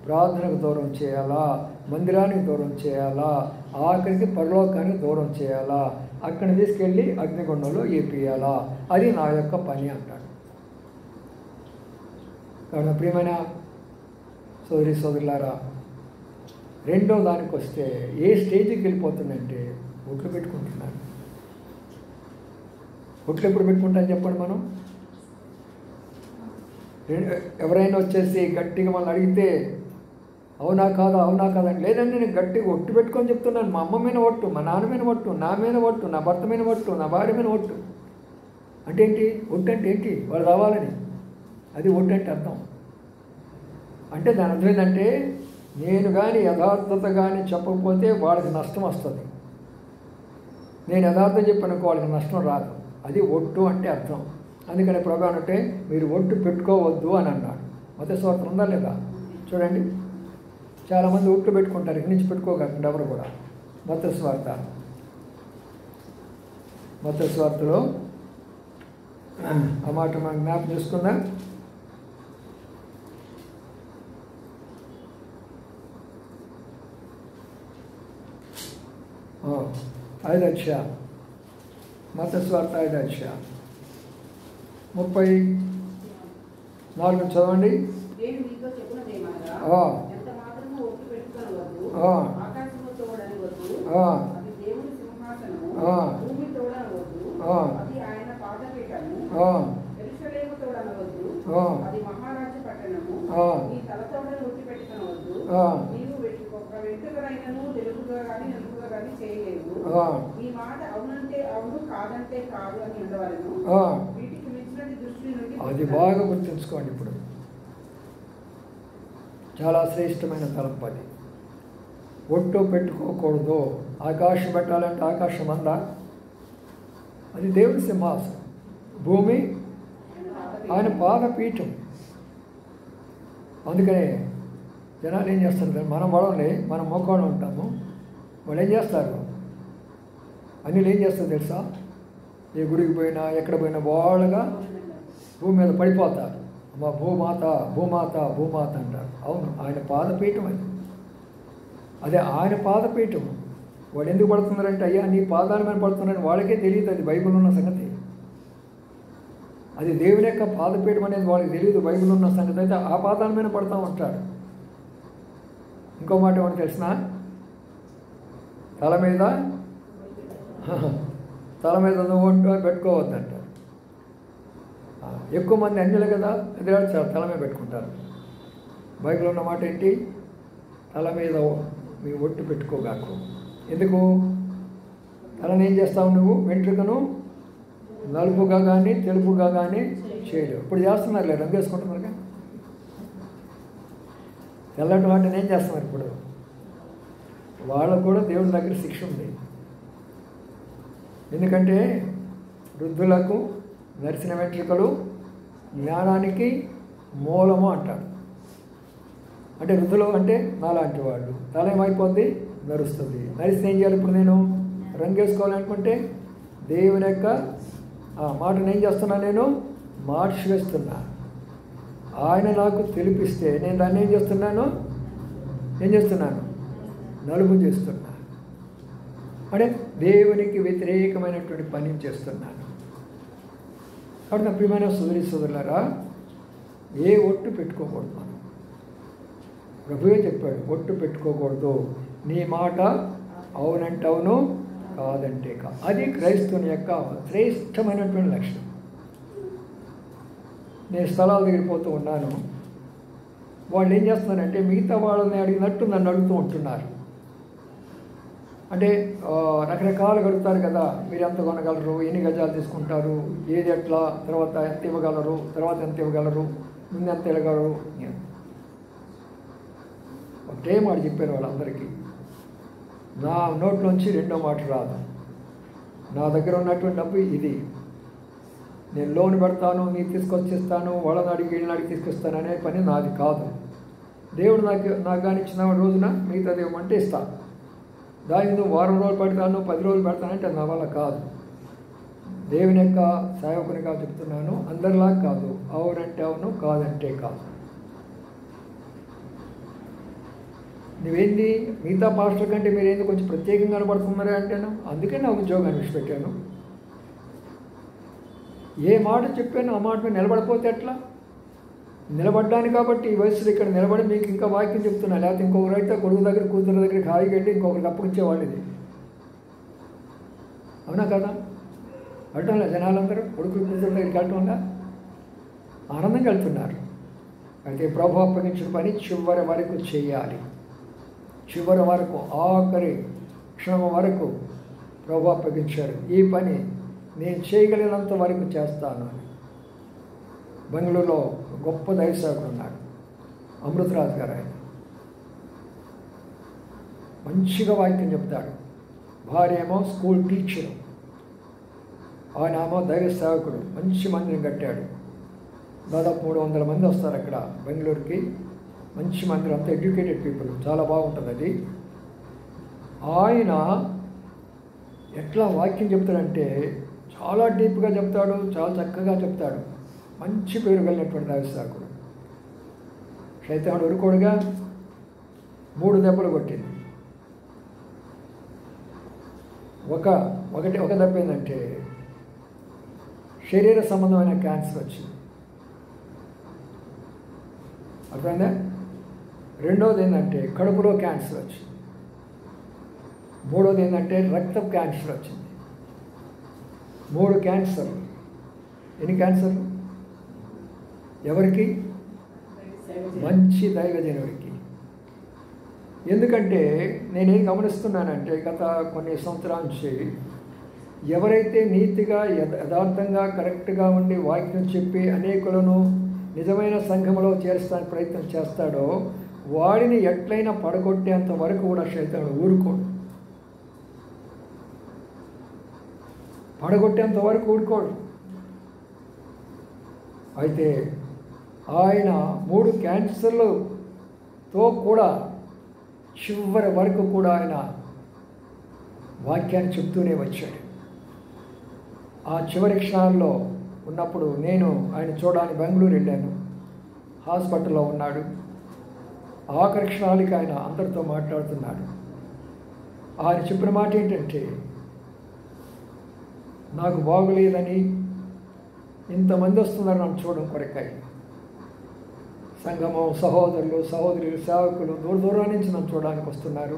ప్రార్థనకు దూరం చేయాలా, మందిరానికి దూరం చేయాలా, ఆఖరికి పరలోకానికి దూరం చేయాలా, అక్కడ తీసుకెళ్ళి అగ్నిగుండంలో ఏపియాలా, అది నా యొక్క పని అంటాడు. కాబట్టి ప్రియమైన సోదరులారా, రెండో దానికి వస్తే ఏ స్టేజ్కి వెళ్ళిపోతుందంటే ఒట్లు పెట్టుకుంటున్నాను. ఒట్లు ఎప్పుడు పెట్టుకుంటాను చెప్పండి? మనం ఎవరైనా వచ్చేసి గట్టిగా మనం అడిగితే అవునా కాదా అంటే లేదండి నేను గట్టిగా ఒట్టు పెట్టుకొని చెప్తున్నాను. మా అమ్మ మీద ఒట్టు, మా నాన్న మీద ఒట్టు, నా మీద ఒట్టు, నా భర్త మీద ఒట్టు, నా భార్య మీద ఒట్టు. అంటే ఏంటి? ఒట్టు అంటే ఏంటి? వాళ్ళు రావాలని, అది ఒట్టు అంటే అర్థం. అంటే దాని అర్థం ఏంటంటే నేను కానీ యథార్థత కానీ చెప్పకపోతే వాళ్ళకి నష్టం వస్తుంది. నేను యథార్థం చెప్పనుకో వాళ్ళకి నష్టం రాదు. అది ఒట్టు అంటే అర్థం. అందుకని ప్రభు అంటే మీరు ఒట్టు పెట్టుకోవద్దు అని అన్నాడు. మత్తయి సువార్త ఉందా లేదా చూడండి. చాలామంది ఒట్టు పెట్టుకుంటారు, ఇక్కడి నుంచి పెట్టుకోకండి ఎవరు కూడా. మత్తయి సువార్తలో ఆ మాట మనం జ్ఞాపకం చేసుకుందాం. ఐదు అధ్యాయం, మత్తయి సువార్త 5వ అధ్యాయం 30 4 చదవండి. నేను మీతో చెప్పున్నదేమనగా, ఆ. ఎంత మాత్రము ఒట్టు పెట్టుకొనవద్దు, ఆ. ఆకాశము తోడనవద్దు, ఆ. అది దేవుని సింహాసనము, ఆ. భూమి తోడనవద్దు, ఆ. అది ఆయన పాదపీఠము, ఆ. యెరూషలేము తోడనవద్దు, ఆ. అది మహారాజు పట్టణము, ఆ. నీ తలతోడను ఒట్టి పెట్టుకొనవద్దు, ఆ. నీవు ఒక వెంట్రుకలైనను తెలుగుగా కానీ నలుపుగా కానీ చేయలేవు, ఆ. ఈ మాట అవునంటే అవును కాదంటే కాదు అని ఉండవలను, ఆ. వీటికి మించినది దృష్టి నుండి అది బాగా గుర్తుంచుకోండి. ఇప్పుడు చాలా శ్రేష్టమైన తలంపు అది. ఒట్టు పెట్టుకోకూడదు. ఆకాశం పెట్టాలంటే ఆకాశం అందా? అది దేవుని సింహాసనం, భూమి ఆయన పాదపీఠం. అందుకనే జనాలు ఏం చేస్తారు, మనం వడండి, మనం మోకాళ్ళు ఉంటాము, వాళ్ళు ఏం చేస్తారు, అన్నిలు ఏం చేస్తారు తెలుసా? ఏ గుడికి పోయినా ఎక్కడ పోయినా వాళ్ళగా భూమి మీద పడిపోతారు. అమ్మ భూమాత భూమాత భూమాత అంటారు. అవును, ఆయన పాదపీఠం అది. అదే ఆయన పాదపీఠం. వాడు ఎందుకు పడుతున్నారంటే, అయ్యా నీ పాదాల మీద పడుతున్నారని వాళ్ళకే తెలియదు. అది బైబిల్ ఉన్న సంగతి. అది దేవుని యొక్క పాదపీఠం అనేది వాళ్ళకి తెలియదు. బైబిల్ ఉన్న సంగతి అయితే ఆ పాదాల మీద పడుతూ ఉంటాడు. ఇంకో మాట ఏమని తెలిసిన, తల మీద నువ్వు పెట్టుకోవద్దంటారు. ఎక్కువ మంది అన్యులు కదా, ఎదురాడు తల మీద పెట్టుకుంటారు. బైబిల్ ఉన్న మాట ఏంటి? తల మీద మీ ఒట్టు పెట్టుకోగాకు. ఎందుకు? తలని ఏం చేస్తావు నువ్వు? వెంట్రుకను నలుపుగా కానీ తెలుపుగా కానీ చేయలేవు. ఇప్పుడు చేస్తున్నారులే, రంగు వేసుకుంటున్నారుగా. తెల్లటి వాటిని ఏం చేస్తున్నారు ఇప్పుడు? వాళ్ళకు కూడా దేవుని దగ్గర శిక్ష ఉంది. ఎందుకంటే వృద్ధులకు నరిసిన వెంట్రుకలు జ్ఞానానికి మూలము అంటాడు. అంటే వృద్ధులు అంటే నాలాంటి వాళ్ళు. తల ఏమైపోద్ది? నరుస్తుంది. నరిస్తే ఏం చేయాలి? ఇప్పుడు నేను రంగు వేసుకోవాలనుకుంటే దేవుని యొక్క మాటను ఏం చేస్తున్నా? నేను మార్చి వేస్తున్నా. ఆయన నాకు తెలిపిస్తే నేను దాన్ని ఏం చేస్తున్నాను? నలుపు చేస్తున్నా. అంటే దేవునికి వ్యతిరేకమైనటువంటి పని చేస్తున్నాను. కాబట్టి నా ప్రియమైన సోదరులారా, ఏ ఒట్టు పెట్టుకోకూడదు. మనం ప్రభువే చెప్పాడు, ఒట్టు పెట్టుకోకూడదు. నీ మాట అవునంటే అవును, కాదంటే కాదు. అది క్రైస్తవుని యొక్క శ్రేష్టమైనటువంటి లక్షణం. నేను స్థలాల దగ్గర పోతూ ఉన్నాను. వాళ్ళు ఏం చేస్తున్నారంటే మిగతా వాళ్ళని అడిగినట్టు నన్ను అడుగుతూ ఉంటున్నారు. అంటే రకరకాలుగా అడుగుతారు కదా, మీరు ఎంత కొనగలరు, ఎన్ని గజాలు తీసుకుంటారు, ఏది ఎట్లా, తర్వాత ఎంత ఇవ్వగలరు, తర్వాత ఎంత ఇవ్వగలరు, ముందు ఎంత ఇవ్వగలరు. ఒకటే మాట చెప్పారు వాళ్ళందరికీ. నా నోట్లోంచి రెండో మాట రాదు. నా దగ్గర ఉన్నటువంటి డబ్బు ఇది. నేను లోన్ పెడతాను, నీకు తీసుకొచ్చిస్తాను, వాళ్ళని అడిగి వీళ్ళని అడిగి తీసుకొస్తాను అనే పని నాది కాదు. దేవుడు నాకు కానీ ఇచ్చిన రోజున మిగతాది ఇవ్వమంటే ఇస్తాను. దానికి నువ్వు 10 రోజులు పెడతాను, 10 రోజులు పెడతానంటే నా వల్ల కాదు. దేవుని యొక్క సేవకునిగా చెప్తున్నాను, అందరిలా కాదు. అవునంటే అవును, కాదంటే కాదు. నువ్వేంది మిగతా పాస్టర్ కంటే మీరేంది కొంచెం ప్రత్యేకంగా కనబడుతున్నారే అంటాను. అందుకే నా ఉద్యోగాన్ని విడిచిపెట్టాను. ఏ మాట చెప్పాను ఆ మాట మీద నిలబడిపోతే ఎట్లా? నిలబడ్డాను కాబట్టి ఈ వయసులో ఇక్కడ నిలబడి మీకు ఇంకా వాక్యం చెప్తున్నా. లేకపోతే ఇంకొకరు అయితే కొడుకు దగ్గర కూతురు దగ్గరికి హాయిగా వెళ్ళి ఇంకొకరికి అప్పగించేవాళ్ళు. ఇది అవునా కదా? వెళ్ళటంలా జనాలందరూ కొడుకులు కూతురు దగ్గరికి వెళ్ళటంలా ఆనందంగా వెళ్తున్నారు. అయితే ప్రభు అప్పగించిన పని చివరి వరకు చేయాలి. చివరి వరకు, ఆఖరి క్షణం వరకు ప్రభు అప్పగించారు. ఈ పని నేను చేయగలిగినంత వరకు చేస్తాను అని. బెంగళూరులో గొప్ప దైవసేవకుడు ఉన్నాడు, అమృతరాజు గారు. ఆయన మంచిగా వాక్యం చెప్తాడు. భార్య ఏమో స్కూల్ టీచరు, ఆయన ఏమో దైవ సేవకుడు. మంచి మందిని కట్టాడు. దాదాపు 300 మంది వస్తారు అక్కడ బెంగళూరుకి. మంచి మందిరం, అంతా ఎడ్యుకేటెడ్ పీపుల్, చాలా బాగుంటుంది అది. ఆయన ఎట్లా వాక్యం చెప్తాడంటే చాలా డీప్గా చెప్తాడు, చాలా చక్కగా చెప్తాడు. మంచి పేరు కలిగినటువంటి దైవసేవకుడు. శైతానుడు ఉరుకోడుగా 3 దెబ్బలు కొట్టింది. ఒక దెబ్బ ఏంటంటే శరీర సంబంధమైన క్యాన్సర్ వచ్చింది. అర్థమైందా? రెండోది ఏంటంటే కడుపులో క్యాన్సర్ వచ్చింది. మూడోది ఏంటంటే రక్తం క్యాన్సర్ వచ్చింది. 3 క్యాన్సర్లు. ఎన్ని క్యాన్సర్లు? ఎవరికి? మంచి దైవజనుడికి. ఎందుకంటే నేనేం గమనిస్తున్నానంటే గత కొన్ని సంవత్సరాల నుంచి ఎవరైతే నీతిగా యథార్థంగా కరెక్ట్గా ఉండి వాక్యం చెప్పి అనేకులను నిజమైన సంఘంలో చేర్చడానికి ప్రయత్నం చేస్తాడో వాడిని ఎట్లయినా పడగొట్టేంత వరకు కూడా శైతానుడు ఊరుకోడు. పడగొట్టేంత వరకు ఊరుకోడు. అయితే ఆయన 3 క్యాన్సర్లతో కూడా చివరి వరకు కూడా ఆయన వాక్యాన్ని చెప్తూనే వచ్చాడు. ఆ చివరి క్షణాల్లో ఉన్నప్పుడు నేను ఆయన చూడడానికి బెంగళూరు వెళ్ళాను. హాస్పిటల్లో ఉన్నాడు. ఆఖరి క్షణాలకి ఆయన అందరితో మాట్లాడుతున్నాడు. ఆయన చెప్పిన మాట ఏంటంటే, నాకు బాగులేదని ఇంతమంది వస్తున్నారు నన్ను చూడడం కొరకాయ. సంఘము సహోదరులు సహోదరులు సేవకులు దూర దూరం నుంచి నన్ను చూడడానికి వస్తున్నారు.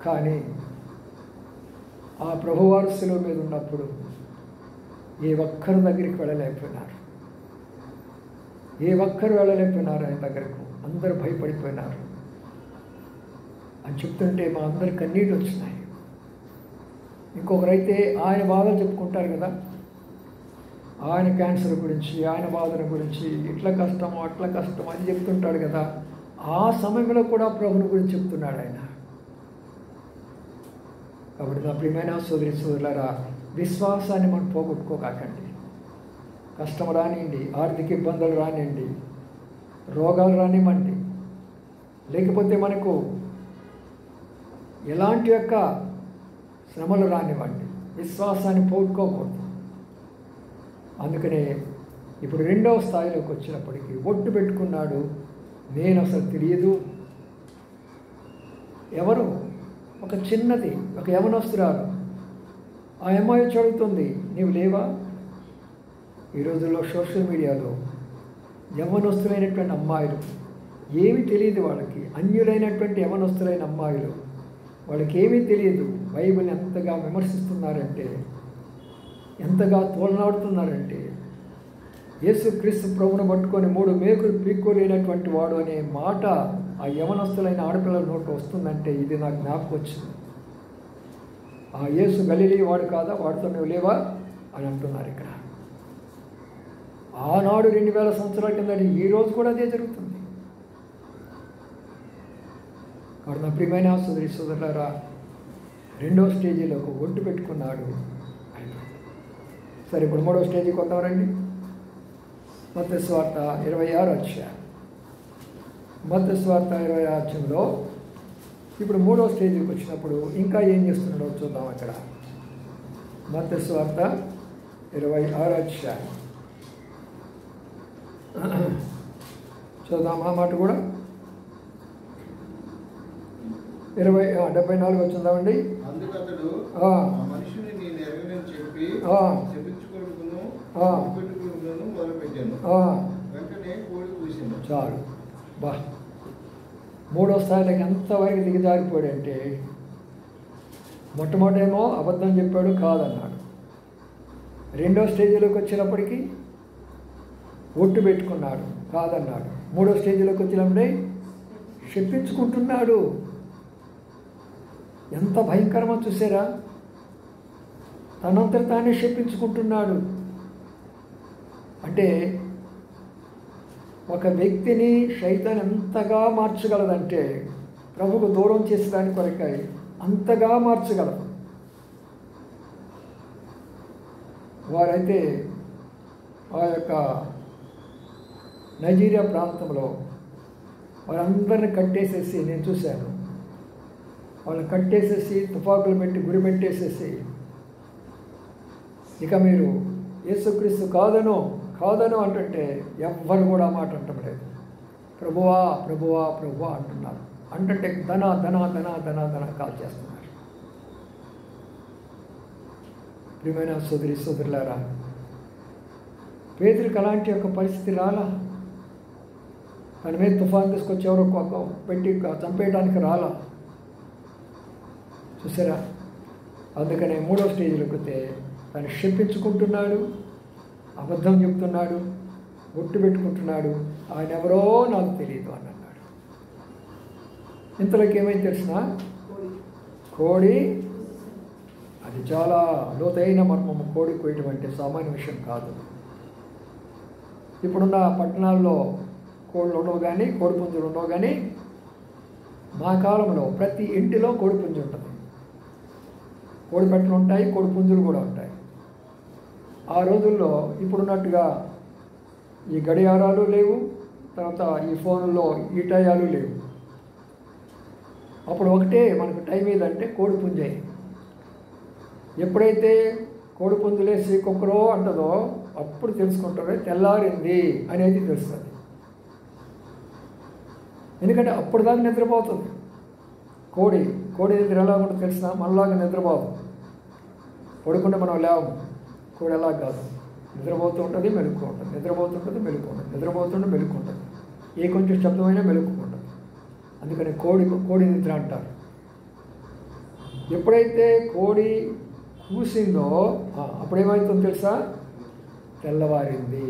కానీ ఆ ప్రభువారు శిలువ మీద ఉన్నప్పుడు ఏ ఒక్కరి దగ్గరికి వెళ్ళలేకపోయినారు. ఆయన దగ్గరకు. అందరూ భయపడిపోయినారు అని చెప్తుంటే మా అందరి కన్నీళ్ళు వచ్చినాయి. ఇంకొకరైతే ఆయన బాధలు చెప్పుకుంటారు కదా, ఆయన క్యాన్సర్ గురించి, ఆయన బాధల గురించి, ఇట్లా కష్టము అట్లా కష్టం అని చెప్తుంటాడు కదా. ఆ సమయంలో కూడా ప్రభుని గురించి చెప్తున్నాడు ఆయన. కాబట్టి నా ప్రియమైన సోదరి సోదరులారా, విశ్వాసాన్ని మనం పోగొట్టుకోకండి. కష్టం రానివ్వండి, ఆర్థిక ఇబ్బందులు రానివ్వండి, రోగాలు రానివ్వండి, లేకపోతే మనకు ఎలాంటి యొక్క శ్రమలు రానివ్వండి, విశ్వాసాన్ని పోగొట్టుకోకూడదు. అందుకనే ఇప్పుడు 2వ స్థాయిలోకి వచ్చినప్పటికీ ఒట్టు పెట్టుకున్నాడు, నేను అసలు తెలియదు. ఎవరు? ఒక చిన్నది, ఒక యవనస్తురాలు. ఆ అమ్మాయి చదువుతుంది, నీవు లేవా? ఈ రోజుల్లో సోషల్ మీడియాలో యవనస్తులైనటువంటి అమ్మాయిలు, ఏమీ తెలియదు వాళ్ళకి, అన్యులైనటువంటి యవనస్తులైన అమ్మాయిలు, వాళ్ళకి ఏమీ తెలియదు. బైబిల్ని ఎంతగా విమర్శిస్తున్నారంటే, ఎంతగా తోలనాడుతున్నారంటే, యేసుక్రీస్తు ప్రభువును పట్టుకొని 3 మేకులు పీక్కోలేనటువంటి వాడు అనే మాట ఆ యవనస్తులైన ఆడపిల్లల నోట వస్తుందంటే ఇది నాకు జ్ఞాపకం వచ్చింది. ఆ యేసు గలిలీ వాడు కాదా, వాడితో నువ్వు లేవా అని అంటున్నారు ఇక్కడ. ఆనాడు 2000 సంవత్సరాల కిందటి ఈరోజు కూడా అదే జరుగుతుంది. కాబట్టి నా ప్రియమైన సోదరి సోదరులారా, 2వ స్టేజీలోకి ఒట్టు పెట్టుకున్నాడు. సరే, ఇప్పుడు 3వ స్టేజీకి వద్దామండి. మత్తయి సువార్త 26వ అధ్యాయం. మత్తయి సువార్త 26వ అధ్యాయంలో ఇప్పుడు 3వ స్టేజీకి వచ్చినప్పుడు ఇంకా ఏం చేస్తున్నాడో చూద్దాం. అక్కడ మత్తయి సువార్త 26వ అధ్యాయం చూద్దాం. ఆ మాట కూడా 74 వచ్చిందామండి. అందుకతడు మనుషుని నేను ఎరగనని చెప్పి చెప్పించుకొనుకును మొదలుపెట్టాను. వెంటనే కోడి కూసింది. చాలు. 3వ స్థాయిలోకి ఎంతవరకు దిగజారిపోయాడంటే, మొట్టమొదటేమో అబద్ధం చెప్పాడు, కాదన్నాడు. 2వ స్టేజీలోకి వచ్చినప్పటికీ ఒట్టు పెట్టుకున్నాడు, కాదన్నాడు. 3వ స్టేజీలోకి వచ్చినప్పుడే చెప్పించుకుంటున్నాడు. ఎంత భయంకరమో చూసారా? తనంతట తానే చెప్పించుకుంటున్నాడు. అంటే ఒక వ్యక్తిని శైతాన్ ఎంతగా మార్చగలదంటే, ప్రభువుకు దూరం చేసేదాని కొరకై అంతగా మార్చగలదు. వారైతే ఆ యొక్క నైజీరియా ప్రాంతంలో వారందరిని కట్టేసేసి, నేను చూశాను, వాళ్ళని కట్టేసేసి తుపాకులు పెట్టి గురి పెట్టేసేసి, ఇక మీరు యేసుక్రీస్తు కాదను అంటుంటే ఎవ్వరు కూడా మాట అంటం లేదు. ప్రభువా ప్రభువా ప్రభువా అంటున్నారు. అంటే ధన ధన ధన ధన ధన కాల్ చేస్తున్నారు. ప్రియమైన సోదరి సోదరులారా, పేదరికి అలాంటి ఒక పరిస్థితి రాలా. తన మీద తుఫాన్ తీసుకొచ్చి ఎవరో పెట్టి చంపేయడానికి రాలా. చూసారా? అందుకనే 3వ స్టేజ్లోకి వస్తే తను క్షమించుకుంటున్నాడు, అబద్ధం చెప్తున్నాడు, గుట్టు పెట్టుకుంటున్నాడు, ఆయన ఎవరో నాకు తెలియదు అని అన్నాడు. ఇంతలోకి ఏమైంది తెలిసిన? కోడి, అది చాలా లోతైన మర్మము. కోడి కోయటం అంటే సామాన్య విషయం కాదు. ఇప్పుడున్న పట్టణాల్లో కోళ్ళు ఉండవు కానీ, కోడి పుంజులు ఉండవు కానీ, మా కాలంలో ప్రతి ఇంటిలో కోడి పుంజు ఉంటుంది. కోడి పెట్టలు ఉంటాయి, కోడి పుంజులు కూడా ఉంటాయి. ఆ రోజుల్లో ఇప్పుడున్నట్టుగా ఈ గడియారాలు లేవు, తర్వాత ఈ ఫోన్లో ఈ టయాలు లేవు. అప్పుడు ఒకటే మనకు టైం ఏదంటే కోడి పుంజే. ఎప్పుడైతే కోడి పుంజులేసి కుక్కరో అంటదో అప్పుడు తెలుసుకుంటారే తెల్లారింది అనేది తెలుస్తుంది. ఎందుకంటే అప్పుడు దాకా నిద్రపోతుంది కోడి. కోడి నిద్ర ఎలా ఉంటుందో తెలిసిన? మనలాగా నిద్రపోదు. పడుకుంటే మనం లేవము. కోడి ఎలా కాదు, నిద్రపోతూ ఉంటుంది, మెలుకు ఉంటుంది, నిద్రపోతుంటుంది, మెలుకు ఉంటుంది, నిద్రపోతుంటే మెలుకు ఉంటుంది, ఏ కొంచెం శబ్దమైనా మెలుకుంటుంది. అందుకని కోడి నిద్ర అంటారు. ఎప్పుడైతే కోడి కూసిందో అప్పుడేమవుతుందో తెలుసా? తెల్లవారింది.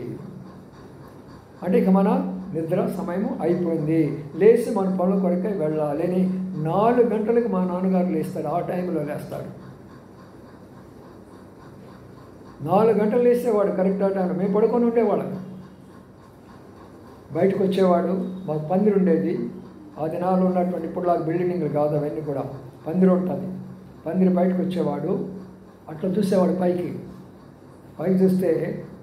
అంటే ఇక మన నిద్ర సమయం అయిపోయింది, లేచి మన పనుల కొరకై వెళ్ళాలి అని 4 గంటలకు మా నాన్నగారు లేస్తారు. ఆ టైంలో లేస్తాడు. 4 గంటలు లేచేవాడు కరెక్ట్ ఆ టైంలో. మేము పడుకొని ఉండేవాళ్ళం. బయటకు వచ్చేవాడు. మాకు పందిరి ఉండేది. ఆ దినాల్లో ఉన్నటువంటి ఇప్పుడులాగా బిల్డింగ్లు కాదు, అవన్నీ కూడా పందిరి ఉంటుంది. పందిరి బయటకు వచ్చేవాడు. అట్లా చూసేవాడు పైకి చూస్తే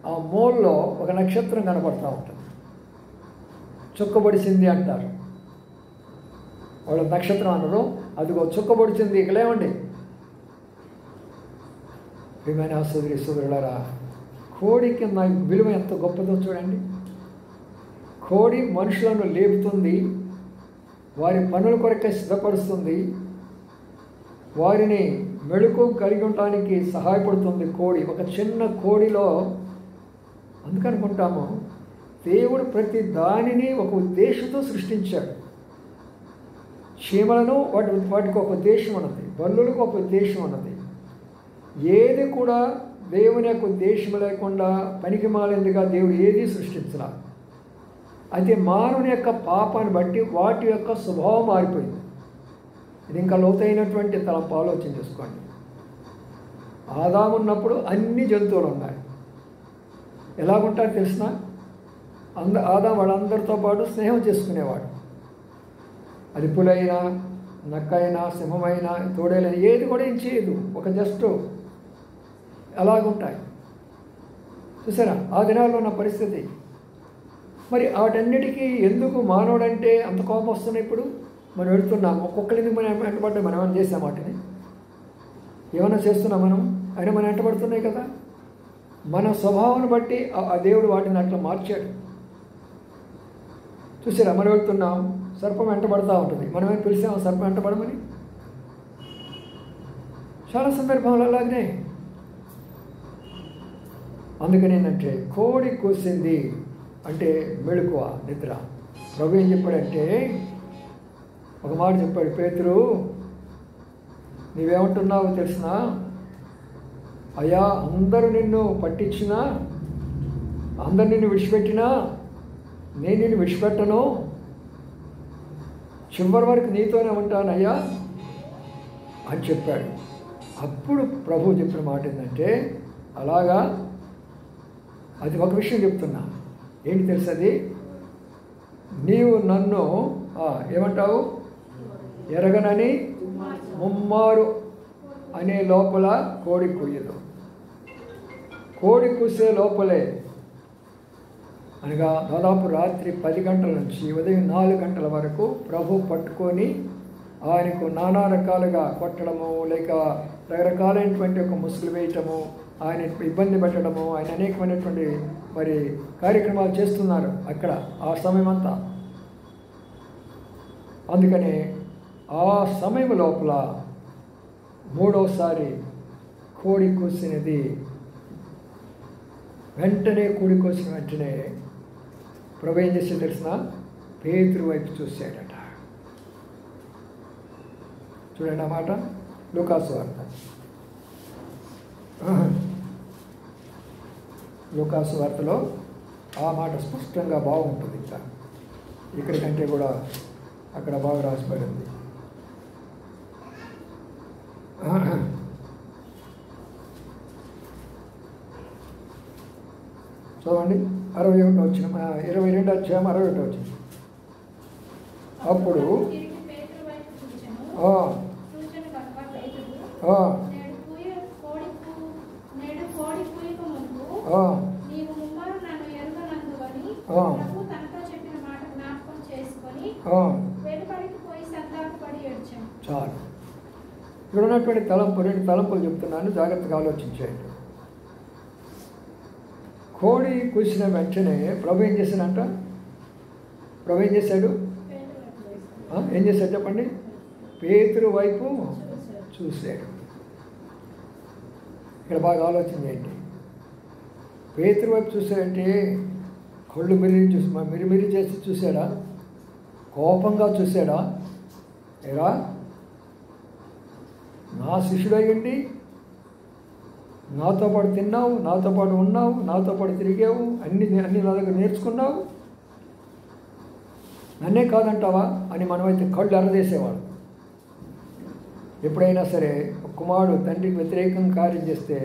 ఆ మూలలో ఒక నక్షత్రం కనపడుతూ ఉంటుంది. చుక్కబడిసింది అంటారు వాళ్ళు. నక్షత్రం అనరు, అదిగో చుక్కబడిచింది, ఇక లేవండి. ప్రియమైన సోదరులారా, కోడికి నా విలువ ఎంత గొప్పదో చూడండి. కోడి మనుషులను లేపుతుంది, వారి పనుల కొరకే సిద్ధపరుస్తుంది, వారిని మెళుకు కలిగి ఉండటానికి సహాయపడుతుంది కోడి. ఒక చిన్న కోడిలో అందుకనుకుంటాము దేవుడు ప్రతి దానిని ఒక ఉద్దేశంతో సృష్టించాడు. చీమలను వాటికి ఒక ఉద్దేశం ఉన్నది, బల్లులకు ఒక ఉద్దేశం ఉన్నది. ఏది కూడా దేవుని యొక్క ఉద్దేశం లేకుండా పనికిమాలిందిగా దేవుడు ఏది సృష్టించలా. అయితే మానవుని యొక్క పాపాన్ని బట్టి వాటి యొక్క స్వభావం మారిపోయింది. ఇది ఇంకా లోతైనటువంటి తలంపు ఆలోచన చేసుకోండి. ఆదాము ఉన్నప్పుడు అన్ని జంతువులు ఉన్నాయి. ఎలాగుంటారో తెలిసిన? ఆదాము వాళ్ళందరితో పాటు స్నేహం చేసుకునేవాడు. అది పులైనా, నక్కైనా, సింహమైనా, తోడేలైనా ఏది కూడా ఏం చేయదు. ఒక జస్ట్ అలాగుంటాయి. చూసారా ఆ దినాల్లో ఉన్న పరిస్థితి? మరి వాటన్నిటికీ ఎందుకు మానవుడంటే అంత కోపం వస్తున్నాయి? ఇప్పుడు మనం వెళుతున్నాము, ఒక్కొక్కరికి మనం వెంటబడ్డా మనం ఏమైనా చేసాం? వాటిని ఏమైనా చేస్తున్నాం మనం? అయినా మనం వెంటబడుతున్నాయి కదా. మన స్వభావాన్ని బట్టి ఆ దేవుడు వాటిని అట్లా మార్చాడు. చూసారా మనం వెళ్తున్నాం, సర్పం వెంటబడుతూ ఉంటుంది. మనమేం పిలిచాము సర్పం వెంటబడమని? చాలా సందర్భాలు అలాగనే. అందుకని ఏంటంటే కోడి కూసింది అంటే మెళుకువ, నిద్ర. ప్రభు ఏం చెప్పాడంటే ఒక మాట చెప్పాడు, పేతురు నీవేమంటున్నావో తెలిసినా? అయ్యా అందరూ నిన్ను పట్టించినా, అందరు నిన్ను విడిచిపెట్టినా నేను నిన్ను విడిచిపెట్టను, చివరి వరకు నీతోనే ఉంటానయ్యా అని చెప్పాడు. అప్పుడు ప్రభు చెప్పిన మాట ఏంటంటే అలాగా. అది ఒక విషయం చెప్తున్నా, ఏంటి తెలుసు? అది నీవు నన్ను ఏమంటావు? ఎరగనని ముమ్మారు అనే లోపల కోడి కూయదు. కోడి కూసే లోపలే అనగా దాదాపు రాత్రి 10 గంటల నుంచి ఉదయం 4 గంటల వరకు ప్రభు పట్టుకొని ఆయనకు నానా రకాలుగా కొట్టడము, లేక రకరకాలైనటువంటి ఒక ముసుగులు వేయటము, ఆయన ఇబ్బంది పెట్టడము, ఆయన అనేకమైనటువంటి మరి కార్యక్రమాలు చేస్తున్నారు అక్కడ ఆ సమయం అంతా. అందుకని ఆ సమయం లోపల 3వసారి కోడి కూసినది. వెంటనే కోడి కోసిన వెంటనే ప్రభు ఏం చేసి తెలిసిన? పేతురు వైపు చూశాడట. చూడండి ఆ మాట, లూకాసు వార్త. లూకాసు వార్తలో ఆ మాట స్పష్టంగా బాగుంటుంది. ఇంకా ఇక్కడికంటే కూడా అక్కడ బాగా రాసిపడింది. చూడండి 61 వచ్చిన 22 అధ్యాయం 61 వచ్చింది. అప్పుడు చాలు. ఇక్కడ ఉన్నటువంటి రెండు తలంపులు చెప్తున్నాను, జాగ్రత్తగా ఆలోచించేయండి. కోడి కూసిన వెంటనే ప్రభు ఏం చేశాడంట? ప్రభు ఏం చేశాడు? ఏం చేశాడు చెప్పండి? పేతురు వైపు చూశాడు. ఇక్కడ బాగా ఆలోచన చేయండి. పేతురు వైపు చూశాడంటే కళ్ళు మిరిమిరి చేసి చూశాడా? కోపంగా చూశాడా? ఏరా నా శిష్యుడు అయ్యండి, నాతో పాటు తిన్నావు, నాతో పాటు ఉన్నావు, నాతో పాటు తిరిగావు, అన్ని నా దగ్గర నేర్చుకున్నావు, నన్నే కాదంటావా అని మనమైతే కళ్ళు ఎర్రదేసేవాడు. ఎప్పుడైనా సరే కుమారుడు తండ్రికి వ్యతిరేకంగా కార్యం చేస్తే,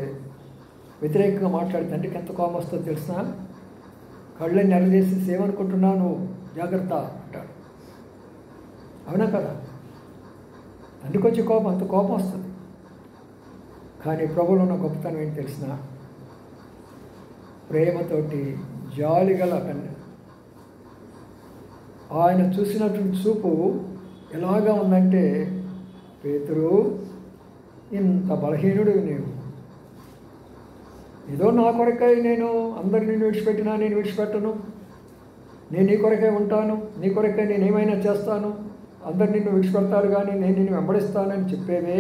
వ్యతిరేకంగా మాట్లాడి తండ్రికి ఎంత కోపం వస్తుందో తెలిసినా కళ్ళని ఎర్రదేసి ఏమనుకుంటున్నావు నువ్వు, జాగ్రత్త అంటాడు. అవునా కదా? తండ్రికి వచ్చే కోపం, అంత కోపం వస్తుంది. కానీ ప్రభువులో ఉన్న గొప్పతనం ఏంటి తెలిసిన? ప్రేమతోటి జాలిగల ఆయన చూసినటువంటి చూపు ఎలాగా ఉందంటే, పేతురు ఇంత బలహీనుడు నీవు, ఏదో నా కొరకై నేను అందరిని విడిచిపెట్టినా నేను విడిచిపెట్టను, నేను నీ కొరకై ఉంటాను, నీ కొరకై నేను ఏమైనా చేస్తాను, అందరు నిన్ను విడిచిపెడతారు కానీ నేను నిన్ను వెంబడిస్తానని చెప్పేవే,